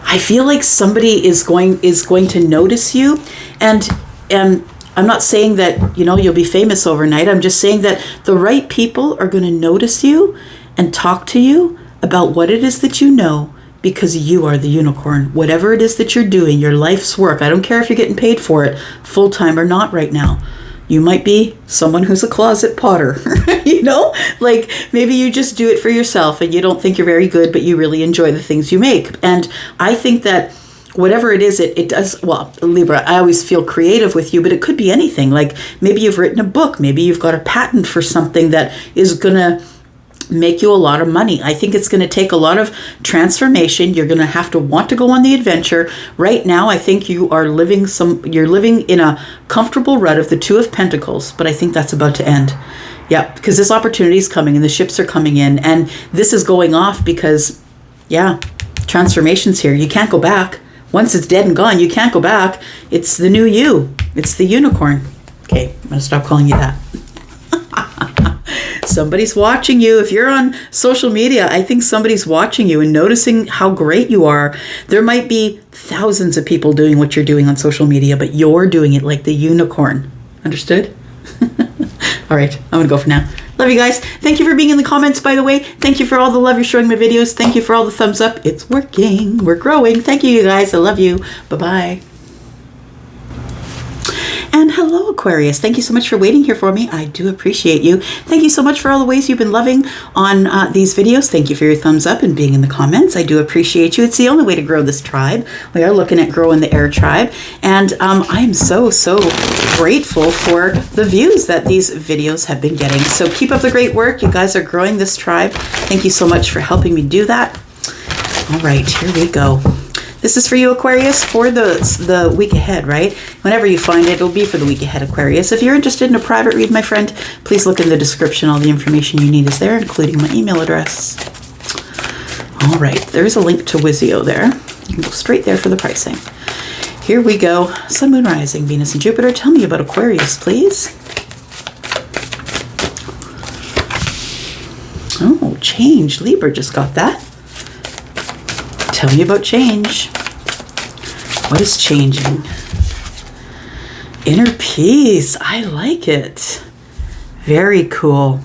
I feel like somebody is going to notice you, and I'm not saying that, you know, you'll be famous overnight. I'm just saying that the right people are going to notice you and talk to you about what it is that you know, because you are the unicorn. Whatever it is that you're doing, your life's work. I don't care if you're getting paid for it full-time or not right now. You might be someone who's a closet potter, you know, like maybe you just do it for yourself and you don't think you're very good, but you really enjoy the things you make. And I think that whatever it is, it does, well, Libra, I always feel creative with you, but it could be anything. Like maybe you've written a book, maybe you've got a patent for something that is going to make you a lot of money. I think it's going to take a lot of transformation. You're going to have to want to go on the adventure. Right now, I think you're living in a comfortable rut of the Two of Pentacles, but I think that's about to end. Yeah, because this opportunity is coming and the ships are coming in, and this is going off because, yeah, transformation's here. You can't go back. Once it's dead and gone, you can't go back. It's the new you. It's the unicorn. Okay, I'm going to stop calling you that. Somebody's watching you. If you're on social media, I think somebody's watching you and noticing how great you are. There might be thousands of people doing what you're doing on social media, but you're doing it like the unicorn. Understood? All right, I'm going to go for now. Love you guys. Thank you for being in the comments, by the way. Thank you for all the love you're showing my videos. Thank you for all the thumbs up. It's working. We're growing. Thank you, you guys. I love you. Bye-bye. And hello, Aquarius. Thank you so much for waiting here for me. I do appreciate you. Thank you so much for all the ways you've been loving on these videos. Thank you for your thumbs up and being in the comments. I do appreciate you. It's the only way to grow this tribe. We are looking at growing the air tribe. And I'm so grateful for the views that these videos have been getting. So keep up the great work. You guys are growing this tribe. Thank you so much for helping me do that. All right, here we go. This is for you, Aquarius, for the week ahead, right? Whenever you find it, it'll be for the week ahead, Aquarius. If you're interested in a private read, my friend, please look in the description. All the information you need is there, including my email address. All right, there's a link to Wizio there. You can go straight there for the pricing. Here we go. Sun, Moon, Rising, Venus, and Jupiter. Tell me about Aquarius, please. Oh, change. Libra just got that. Tell me about change. What is changing? Inner peace. I like it. Very cool.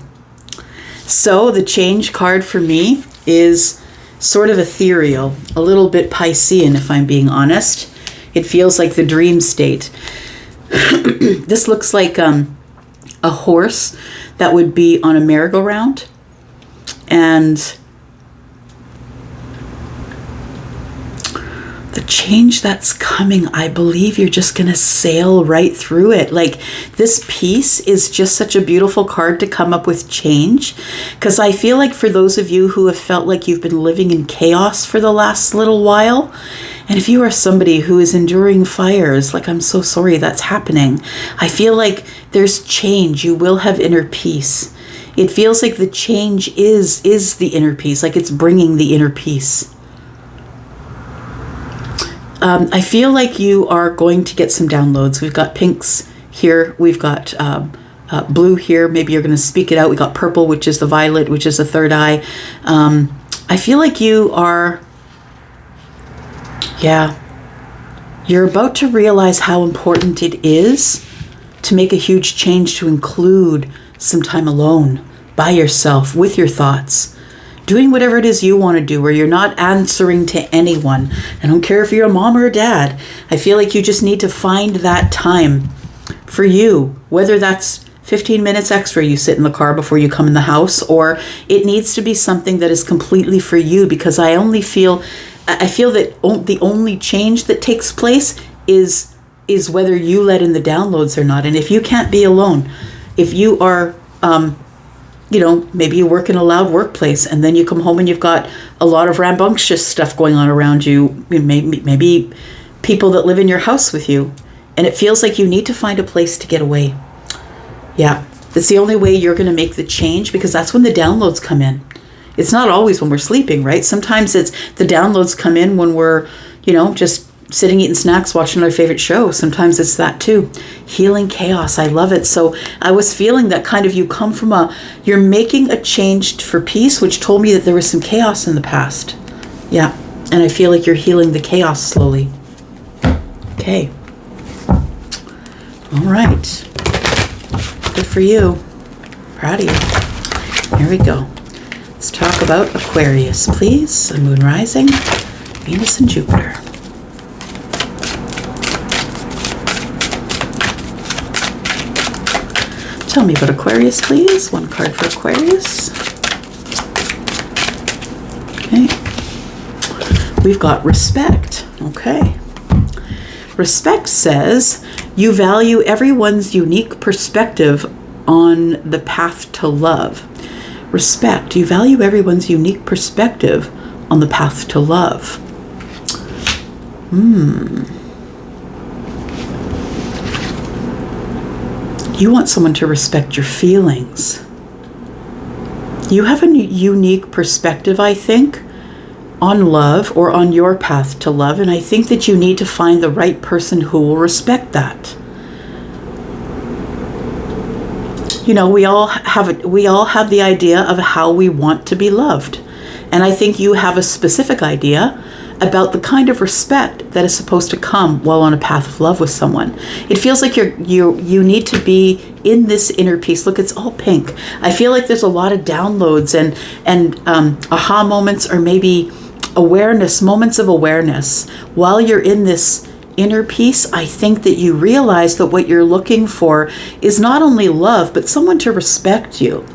So the change card for me is sort of ethereal, a little bit Piscean, if I'm being honest. It feels like the dream state. This looks like a horse that would be on a merry-go-round, and the change that's coming, I believe you're just going to sail right through it. Like, this piece is just such a beautiful card to come up with change, because I feel like for those of you who have felt like you've been living in chaos for the last little while, and if you are somebody who is enduring fires, like, I'm so sorry that's happening. I feel like there's change. You will have inner peace. It feels like the change is the inner peace, like it's bringing the inner peace. I feel like you are going to get some downloads. We've got pinks here. We've got blue here. Maybe you're going to speak it out. We got purple, which is the violet, which is the third eye. I feel like you are, you're about to realize how important it is to make a huge change, to include some time alone, by yourself, with your thoughts. Doing whatever it is you want to do, where you're not answering to anyone. I don't care if you're a mom or a dad. I feel like you just need to find that time for you, whether that's 15 minutes extra you sit in the car before you come in the house, or it needs to be something that is completely for you, because I feel that the only change that takes place is whether you let in the downloads or not. And if you can't be alone, if you are, maybe you work in a loud workplace and then you come home and you've got a lot of rambunctious stuff going on around you, maybe people that live in your house with you, and it feels like you need to find a place to get away. Yeah, that's the only way you're going to make the change, because that's when the downloads come in. It's not always when we're sleeping, right? Sometimes it's the downloads come in when we're, just sitting eating snacks, watching our favorite show. Sometimes it's that too. Healing chaos. I love it. So I was feeling that kind of you come from you're making a change for peace, which told me that there was some chaos in the past. Yeah. And I feel like you're healing the chaos slowly. Okay. All right. Good for you. Proud of you. Here we go. Let's talk about Aquarius, please. Sun, Moon, Rising, Venus, and Jupiter. Tell me about Aquarius, please. One card for Aquarius. Okay. We've got respect. Okay. Respect says you value everyone's unique perspective on the path to love. Respect. You value everyone's unique perspective on the path to love. You want someone to respect your feelings. You have a unique perspective, I think, on love or on your path to love, and I think that you need to find the right person who will respect that. We all have the idea of how we want to be loved, and I think you have a specific idea about the kind of respect that is supposed to come while on a path of love with someone. It feels like you need to be in this inner peace. Look, it's all pink. I feel like there's a lot of downloads and aha moments, or maybe moments of awareness. While you're in this inner peace, I think that you realize that what you're looking for is not only love, but someone to respect you.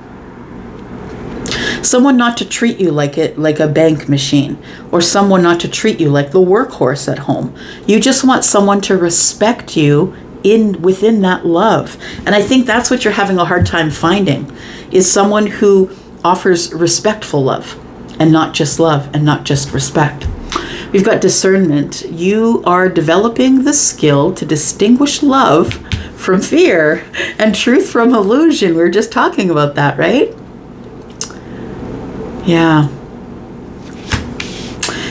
Someone not to treat you like a bank machine, or someone not to treat you like the workhorse at home. You just want someone to respect you within that love. And I think that's what you're having a hard time finding, is someone who offers respectful love, and not just love, and not just respect. We've got discernment. You are developing the skill to distinguish love from fear and truth from illusion. We were just talking about that, right? Yeah.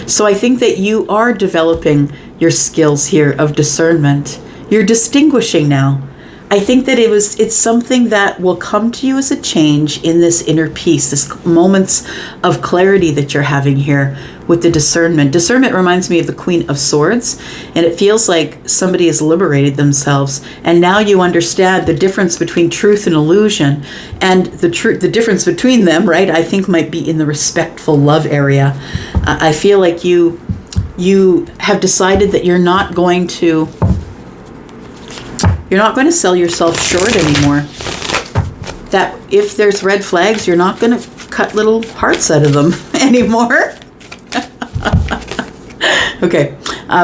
So I think that you are developing your skills here of discernment. You're distinguishing now. I think that it's something that will come to you as a change in this inner peace, this moments of clarity that you're having here with the discernment. Discernment reminds me of the Queen of Swords, and it feels like somebody has liberated themselves, and now you understand the difference between truth and illusion, and the difference between them, right? I think might be in the respectful love area. I feel like you have decided that you're not going to sell yourself short anymore. That if there's red flags, you're not going to cut little hearts out of them anymore. Okay,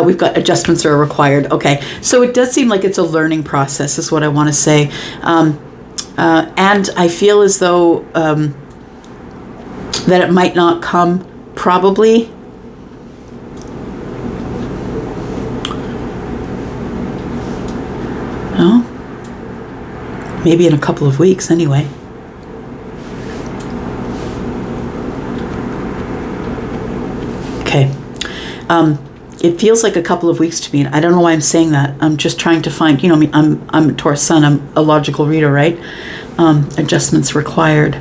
we've got adjustments are required. Okay, so it does seem like it's a learning process, is what I want to say. And I feel as though that it might not come probably. Oh, maybe in a couple of weeks anyway. Okay. It feels like a couple of weeks to me. I don't know why I'm saying that. I'm just trying to find, I'm a Taurus sun. I'm a logical reader, right? Adjustments required.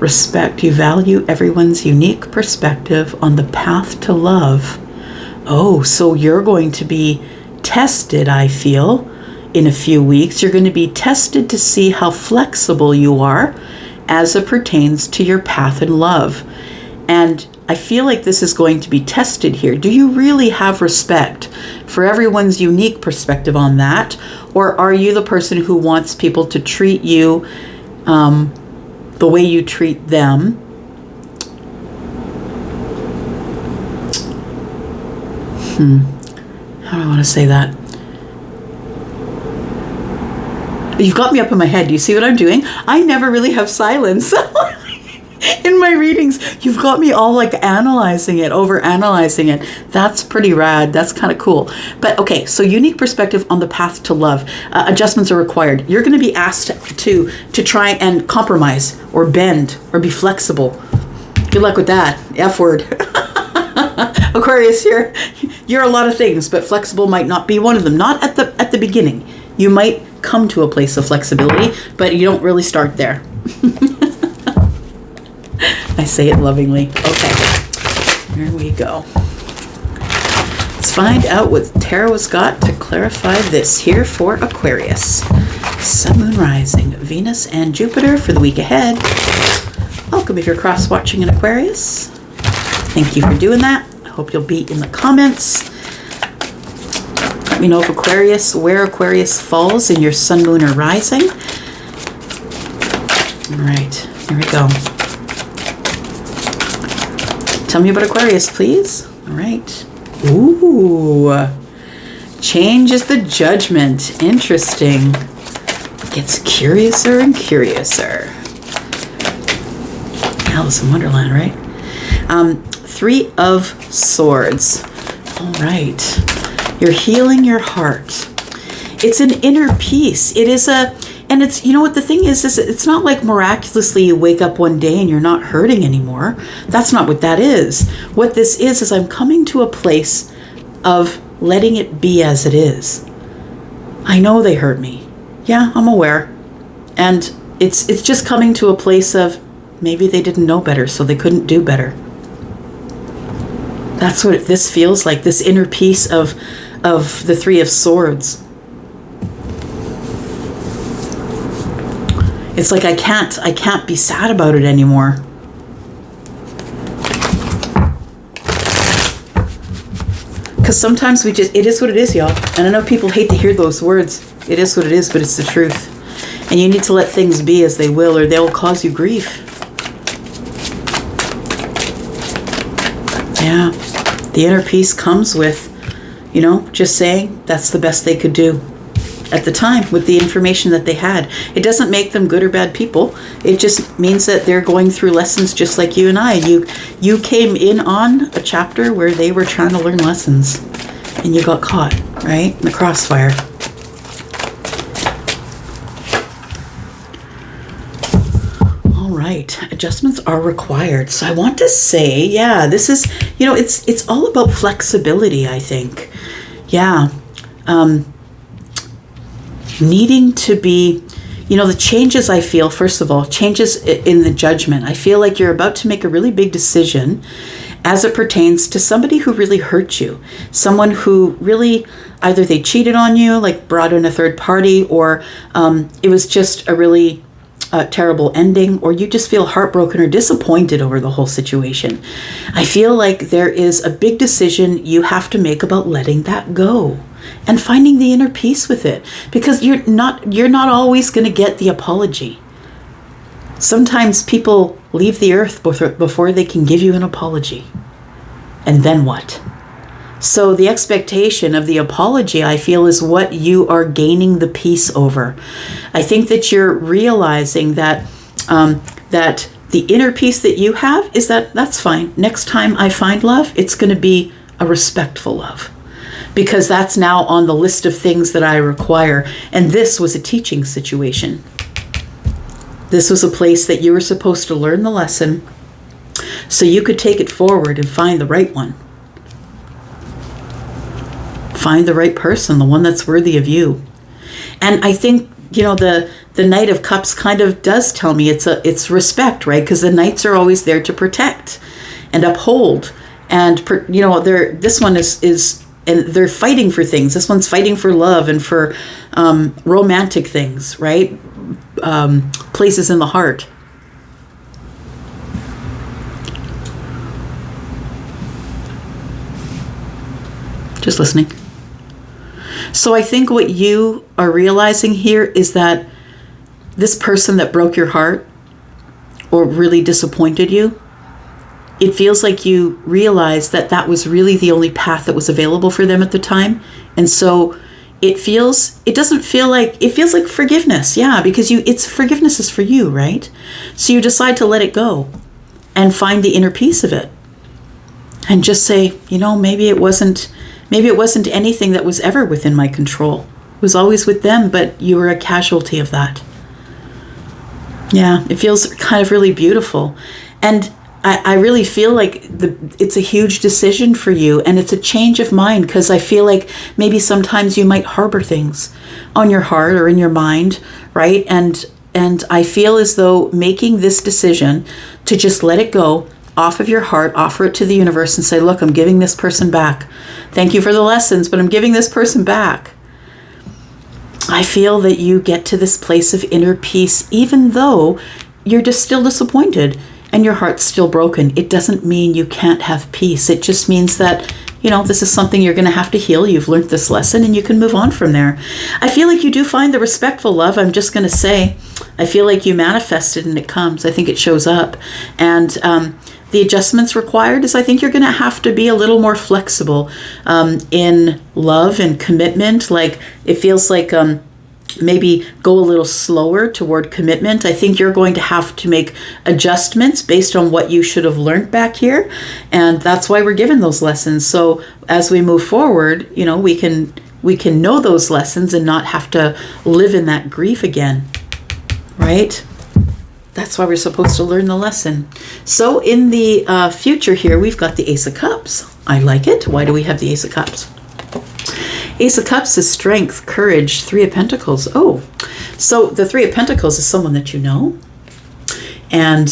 Respect. You value everyone's unique perspective on the path to love. Oh, so you're going to be tested, I feel. In a few weeks, you're going to be tested to see how flexible you are as it pertains to your path in love. And I feel like this is going to be tested here. Do you really have respect for everyone's unique perspective on that? Or are you the person who wants people to treat you the way you treat them? How do I want to say that? You've got me up in my head. Do you see what I'm doing? I never really have silence in my readings. You've got me all like analyzing it, over analyzing it. That's pretty rad. That's kind of cool. But okay, so unique perspective on the path to love. Adjustments are required. You're going to be asked to try and compromise or bend or be flexible. Good luck with that. F word. Aquarius, you're a lot of things, but flexible might not be one of them. Not at the beginning. You might come to a place of flexibility, but you don't really start there. I say it lovingly. Okay, here we go. Let's find out what tarot has got to clarify this here for Aquarius. Sun, Moon, Rising, Venus, and Jupiter for the week ahead. Welcome if you're cross-watching in Aquarius. Thank you for doing that. I hope you'll be in the comments. Let me know if where Aquarius falls in your Sun, Moon, or Rising. All right, here we go. Tell me about Aquarius, please. All right. Ooh. Change is the judgment. Interesting. Gets curiouser and curiouser. Alice in Wonderland, right? 3 of Swords. All right. You're healing your heart. It's an inner peace. It is and it's, you know what the thing is it's not like miraculously you wake up one day and you're not hurting anymore. That's not what that is. What this is I'm coming to a place of letting it be as it is. I know they hurt me. Yeah, I'm aware. And it's just coming to a place of maybe they didn't know better, so they couldn't do better. That's what this feels like, this inner peace of the 3 of Swords. It's like I can't be sad about it anymore. Because sometimes it is what it is, y'all. And I know people hate to hear those words. It is what it is, but it's the truth. And you need to let things be as they will, or they'll cause you grief. Yeah. The inner peace comes with, just saying that's the best they could do at the time with the information that they had. It doesn't make them good or bad people. It just means that they're going through lessons just like you and I. You came in on a chapter where they were trying to learn lessons and you got caught, right? In the crossfire. All right, adjustments are required. So I want to say, yeah, this is, it's all about flexibility, I think. Yeah. Needing to be, the changes I feel, first of all, changes in the judgment. I feel like you're about to make a really big decision as it pertains to somebody who really hurt you. Someone who really, either they cheated on you, like brought in a third party, or it was just a really terrible ending, or you just feel heartbroken or disappointed over the whole situation. I feel like there is a big decision you have to make about letting that go. And finding the inner peace with it, because you're not always going to get the apology. Sometimes people leave the earth before they can give you an apology. And then what? So the expectation of the apology, I feel, is what you are gaining the peace over. I think that you're realizing that that the inner peace that you have is that's fine. Next time I find love, it's going to be a respectful love. Because that's now on the list of things that I require. And this was a teaching situation. This was a place that you were supposed to learn the lesson so you could take it forward and find the right one. Find the right person, the one that's worthy of you. And I think, the Knight of Cups kind of does tell me it's respect, right? Because the Knights are always there to protect and uphold. And, this one is and they're fighting for things. This one's fighting for love and for romantic things, right? Places in the heart. Just listening. So I think what you are realizing here is that this person that broke your heart or really disappointed you, it feels like you realize that was really the only path that was available for them at the time. And so it doesn't feel like, it feels like forgiveness. Yeah, because forgiveness is for you, right? So you decide to let it go and find the inner peace of it. And just say, maybe it wasn't anything that was ever within my control. It was always with them, but you were a casualty of that. Yeah, it feels kind of really beautiful. And I really feel like it's a huge decision for you, and it's a change of mind, because I feel like maybe sometimes you might harbor things on your heart or in your mind, right? And I feel as though making this decision to just let it go off of your heart, offer it to the universe and say, look, I'm giving this person back. Thank you for the lessons, but I'm giving this person back. I feel that you get to this place of inner peace, even though you're just still disappointed and your heart's still broken. It doesn't mean you can't have peace. It just means that, this is something you're going to have to heal. You've learned this lesson and you can move on from there. I feel like you do find the respectful love. I'm just going to say, I feel like you manifest it and it comes. I think it shows up. And the adjustments required is, I think you're going to have to be a little more flexible in love and commitment. Like, it feels like maybe go a little slower toward commitment. I think you're going to have to make adjustments based on what you should have learned back here. And that's why we're given those lessons. So as we move forward, we can know those lessons and not have to live in that grief again, right? That's why we're supposed to learn the lesson. So in the future here, we've got the Ace of Cups. I like it. Why do we have the Ace of Cups? Ace of Cups is strength, courage, Three of Pentacles. Oh, so the Three of Pentacles is someone that you know. And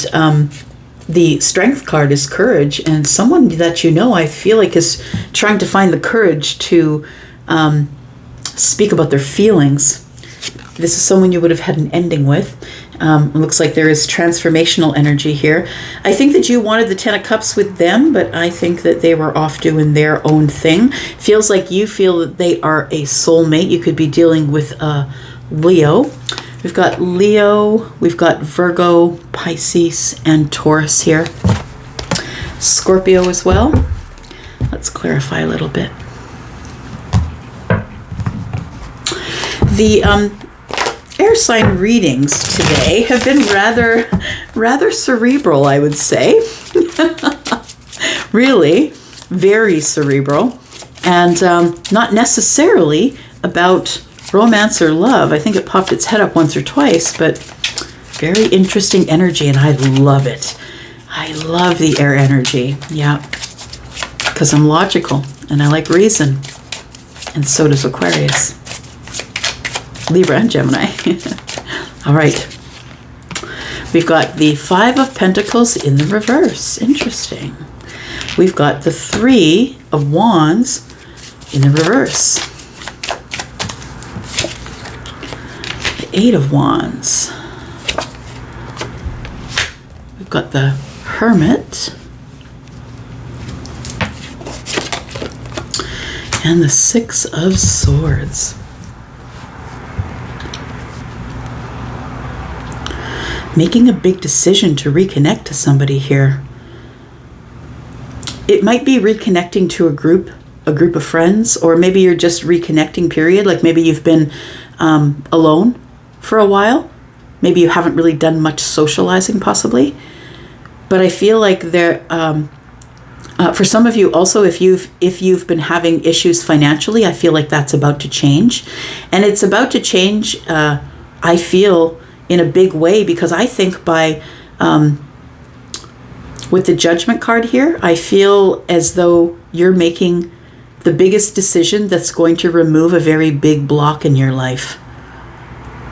the Strength card is courage. And someone that you know, I feel like, is trying to find the courage to speak about their feelings. This is someone you would have had an ending with. It looks like there is transformational energy here. I think that you wanted the Ten of Cups with them, but I think that they were off doing their own thing. Feels like you feel that they are a soulmate. You could be dealing with Leo. We've got Leo, we've got Virgo, Pisces, and Taurus here. Scorpio as well. Let's clarify a little bit. The air sign readings today have been rather cerebral, I would say. Really, very cerebral, and not necessarily about romance or love. I think it popped its head up once or twice, but very interesting energy, and I love it. I love the air energy, yeah, because I'm logical, and I like reason, and so does Aquarius. Libra and Gemini. All right. We've got the Five of Pentacles in the reverse. Interesting. We've got the Three of Wands in the reverse. The Eight of Wands. We've got the Hermit. And the Six of Swords. Making a big decision to reconnect to somebody here. It might be reconnecting to a group of friends, or maybe you're just reconnecting, period. Like maybe you've been alone for a while. Maybe you haven't really done much socializing, possibly. But I feel like there, for some of you also, if you've been having issues financially, I feel like that's about to change. And it's about to change, I feel, in a big way, because I think by, with the Judgment card here, I feel as though you're making the biggest decision that's going to remove a very big block in your life.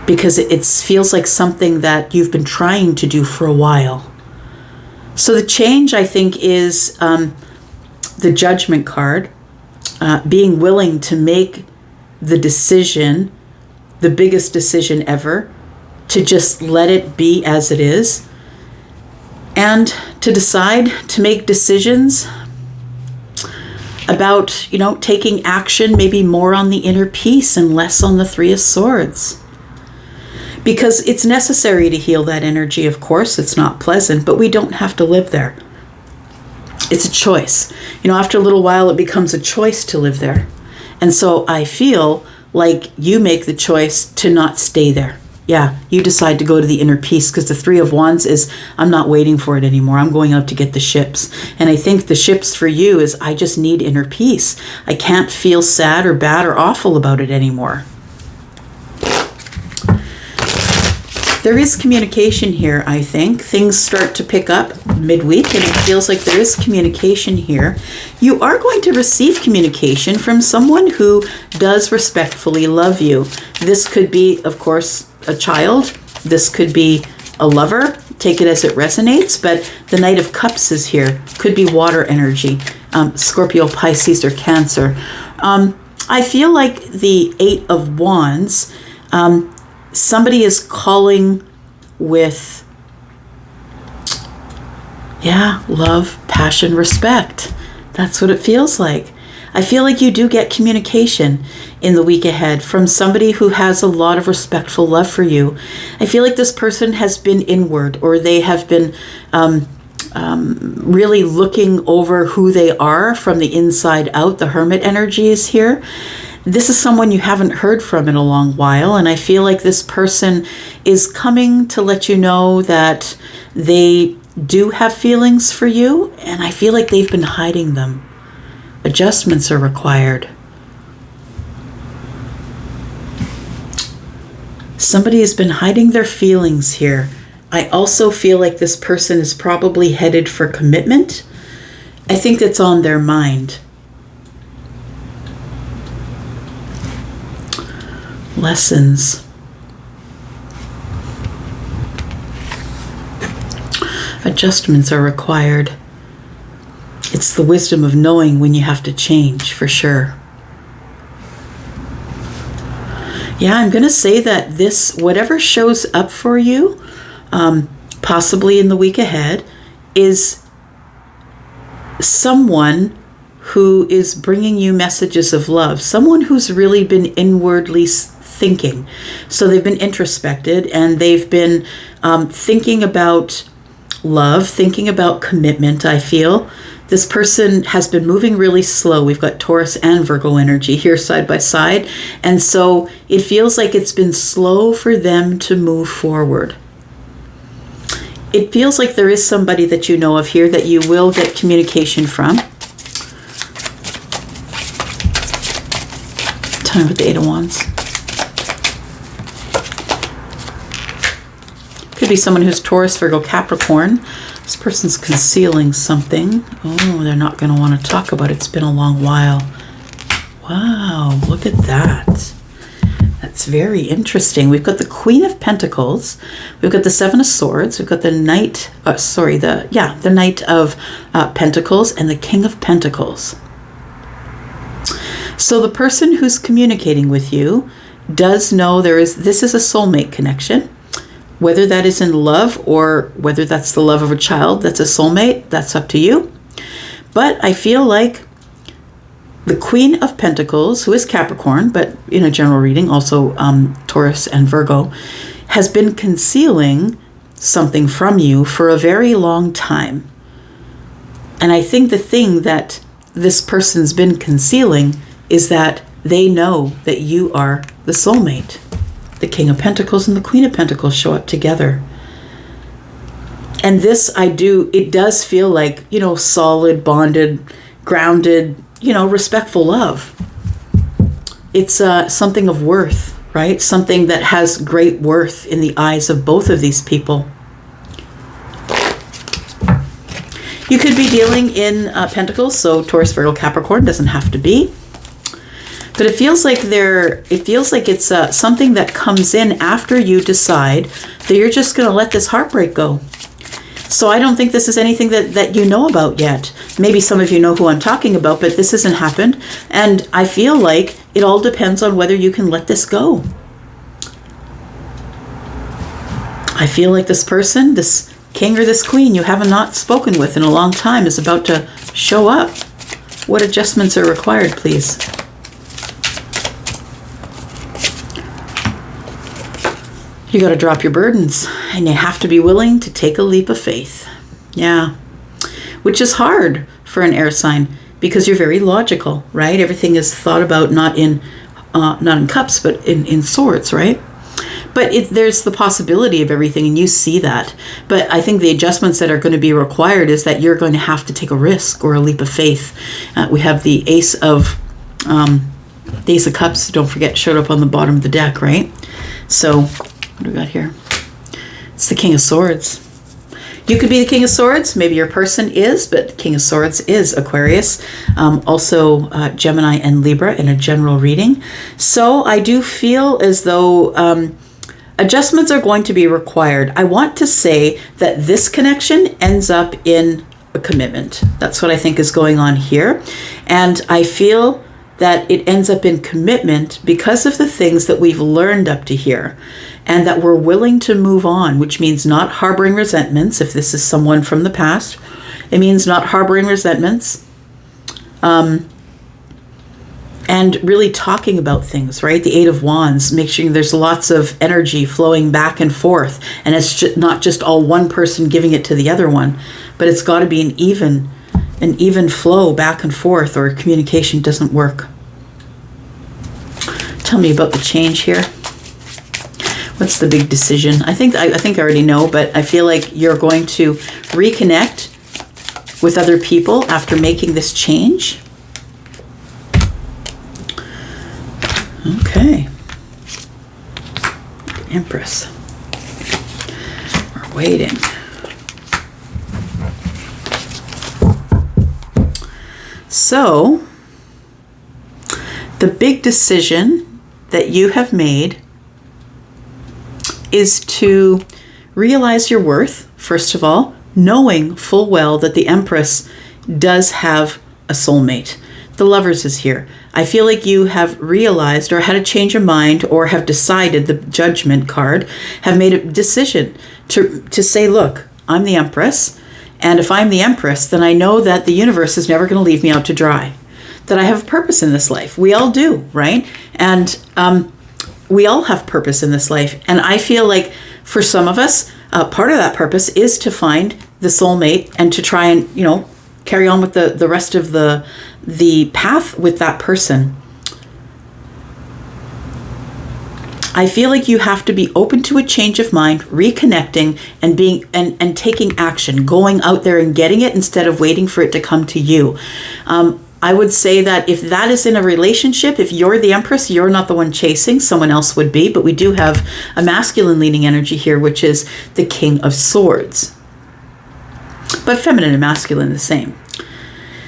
Because it feels like something that you've been trying to do for a while. So the change, I think, is the Judgment card, being willing to make the decision, the biggest decision ever, to just let it be as it is, and to decide to make decisions about, taking action, maybe more on the inner peace and less on the Three of Swords. Because it's necessary to heal that energy, of course. It's not pleasant, but we don't have to live there. It's a choice. After a little while, it becomes a choice to live there. And so I feel like you make the choice to not stay there. Yeah, you decide to go to the inner peace, because the Three of Wands is, I'm not waiting for it anymore. I'm going out to get the ships. And I think the ships for you is, I just need inner peace. I can't feel sad or bad or awful about it anymore. There is communication here, I think. Things start to pick up midweek, and it feels like there is communication here. You are going to receive communication from someone who does respectfully love you. This could be, of course, a child. This could be a lover. Take it as it resonates. But the Knight of Cups is here. Could be water energy. Scorpio, Pisces, or Cancer. I feel like the Eight of Wands, somebody is calling with, love, passion, respect. That's what it feels like. I feel like you do get communication in the week ahead from somebody who has a lot of respectful love for you. I feel like this person has been inward, or they have been really looking over who they are from the inside out. The Hermit energy is here. This is someone you haven't heard from in a long while, and I feel like this person is coming to let you know that they do have feelings for you, and I feel like they've been hiding them. Adjustments are required. Somebody has been hiding their feelings here. I also feel like this person is probably headed for commitment. I think that's on their mind. Lessons. Adjustments are required. It's the wisdom of knowing when you have to change, for sure. Yeah, I'm going to say that this, whatever shows up for you, possibly in the week ahead, is someone who is bringing you messages of love, someone who's really been inwardly thinking. So they've been introspected, and they've been thinking about love, thinking about commitment, I feel. This person has been moving really slow. We've got Taurus and Virgo energy here side by side. And so it feels like it's been slow for them to move forward. It feels like there is somebody that you know of here that you will get communication from. Tell me about the Eight of Wands. Could be someone who's Taurus, Virgo, Capricorn. This person's concealing something. Oh, they're not going to want to talk about it. It's been a long while. Wow, look at that. That's very interesting. We've got the Queen of Pentacles. We've got the Seven of Swords. We've got the Knight, the Knight of Pentacles and the King of Pentacles. So the person who's communicating with you does know this is a soulmate connection. Whether that is in love or whether that's the love of a child that's a soulmate, that's up to you. But I feel like the Queen of Pentacles, who is Capricorn, but in a general reading, also Taurus and Virgo, has been concealing something from you for a very long time. And I think the thing that this person's been concealing is that they know that you are the soulmate. The King of Pentacles and the Queen of Pentacles show up together. And this, it does feel like, solid, bonded, grounded, respectful love. It's something of worth, right? Something that has great worth in the eyes of both of these people. You could be dealing in Pentacles, so Taurus, Virgo, Capricorn, doesn't have to be. But it feels like it's something that comes in after you decide that you're just going to let this heartbreak go. So I don't think this is anything that you know about yet. Maybe some of you know who I'm talking about, but this hasn't happened. And I feel like it all depends on whether you can let this go. I feel like this person, this king or this queen you have not spoken with in a long time, is about to show up. What adjustments are required, please? You got to drop your burdens, and you have to be willing to take a leap of faith. Yeah. Which is hard for an air sign because you're very logical, right? Everything is thought about not in not in cups, but in swords, right? But there's the possibility of everything, and you see that. But I think the adjustments that are going to be required is that you're going to have to take a risk or a leap of faith. We have the Ace of Cups, don't forget, showed up on the bottom of the deck, right? So what do we got here? It's the King of Swords. You could be the King of Swords. Maybe your person is, but King of Swords is Aquarius. Also Gemini and Libra in a general reading. So I do feel as though adjustments are going to be required. I want to say that this connection ends up in a commitment. That's what I think is going on here. And I feel that it ends up in commitment because of the things that we've learned up to here, and that we're willing to move on, which means not harboring resentments. If this is someone from the past, it means not harboring resentments. And really talking about things, right? The Eight of Wands, make sure there's lots of energy flowing back and forth. And it's not just all one person giving it to the other one, but it's got to be an even flow back and forth, or communication doesn't work. Tell me about the change here. What's the big decision? I think I already know, but I feel like you're going to reconnect with other people after making this change. Okay. Empress. We're waiting. So, the big decision that you have made is to realize your worth, first of all, knowing full well that the Empress does have a soulmate. The Lovers is here. I feel like you have realized or had a change of mind or have decided, the Judgment card, have made a decision to say, look, I'm the Empress, and if I'm the Empress, then I know that the universe is never going to leave me out to dry, that I have a purpose in this life. We all do, right? And we all have purpose in this life. And I feel like for some of us, part of that purpose is to find the soulmate and to try and, carry on with the rest of the path with that person. I feel like you have to be open to a change of mind, reconnecting, and being and taking action, going out there and getting it instead of waiting for it to come to you. I would say that if that is in a relationship, if you're the Empress, you're not the one chasing, someone else would be. But we do have a masculine leaning energy here, which is the King of Swords. But feminine and masculine the same.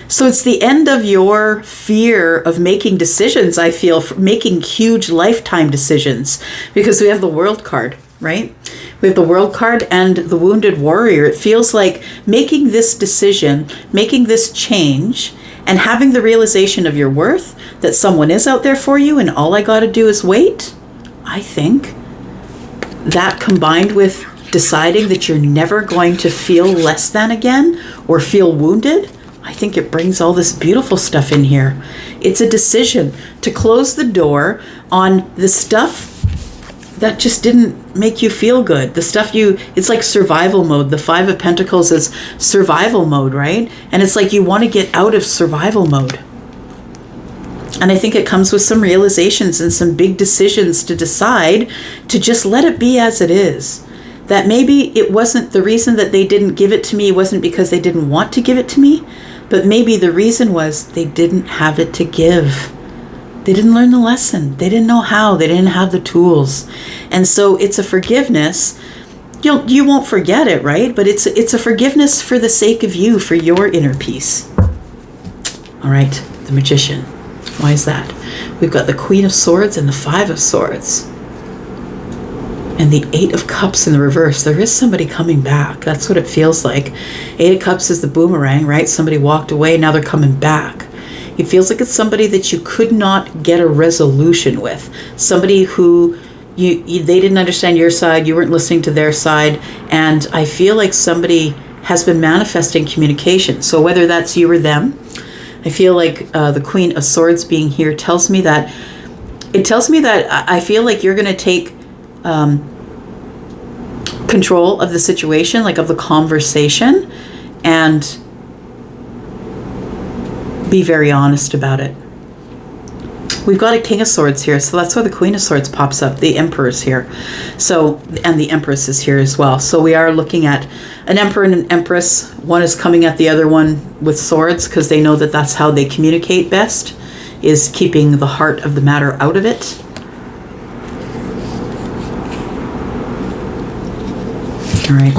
So it's the end of your fear of making decisions, I feel, making huge lifetime decisions, because we have the World card, right? We have the World card and the Wounded Warrior. It feels like making this decision, making this change, and having the realization of your worth, that someone is out there for you and all I got to do is wait. I think that, combined with deciding that you're never going to feel less than again or feel wounded, I think it brings all this beautiful stuff in here. It's a decision to close the door on the stuff that just didn't make you feel good. The stuff it's like survival mode. The Five of Pentacles is survival mode, right? And it's like you want to get out of survival mode. And I think it comes with some realizations and some big decisions to decide to just let it be as it is. That maybe it wasn't the reason that they didn't give it to me wasn't because they didn't want to give it to me, but maybe the reason was they didn't have it to give. They didn't learn the lesson. They didn't know how. They didn't have the tools. And so it's a forgiveness. You won't forget it, right? But it's a forgiveness for the sake of you, for your inner peace. All right, the Magician. Why is that? We've got the Queen of Swords and the Five of Swords. And the Eight of Cups in the reverse. There is somebody coming back. That's what it feels like. Eight of Cups is the boomerang, right? Somebody walked away, now they're coming back. It feels like it's somebody that you could not get a resolution with. Somebody who they didn't understand your side, you weren't listening to their side, and I feel like somebody has been manifesting communication. So whether that's you or them, I feel like the Queen of Swords being here tells me that I feel like you're going to take control of the situation, like of the conversation, and be very honest about it. we've got a King of Swords here, so that's why the Queen of Swords pops up. The Emperor's here, so, and the Empress is here as well. So we are looking at an Emperor and an Empress. One is coming at the other one with swords because they know that that's how they communicate best, is keeping the heart of the matter out of it. All right.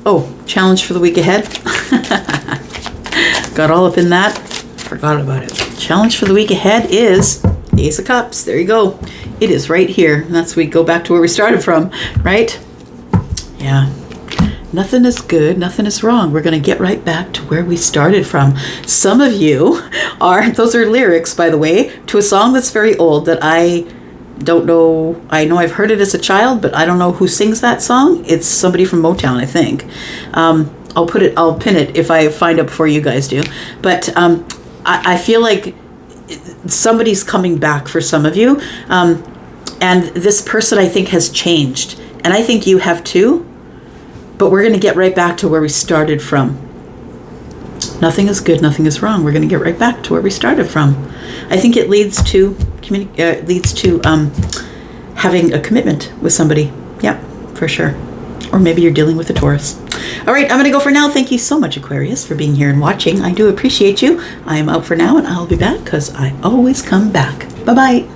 Oh, challenge for the week ahead. Got all up in that. Forgot about it. Challenge for the week ahead is the Ace of Cups. There you go. It is right here. And that's we go back to where we started from, right? Yeah. Nothing is good. Nothing is wrong. We're going to get right back to where we started from. Some of you are, those are lyrics, by the way, to a song that's very old that I don't know. I know I've heard it as a child, but I don't know who sings that song. It's somebody from Motown, I think. I'll pin it if I find it before you guys do. But I feel like somebody's coming back for some of you. And this person, I think, has changed. And I think you have too. But we're going to get right back to where we started from. Nothing is good, nothing is wrong. We're going to get right back to where we started from. I think it leads to having a commitment with somebody. Yeah, for sure. Or maybe you're dealing with a Taurus. All right, I'm going to go for now. Thank you so much, Aquarius, for being here and watching. I do appreciate you. I am out for now, and I'll be back because I always come back. Bye-bye.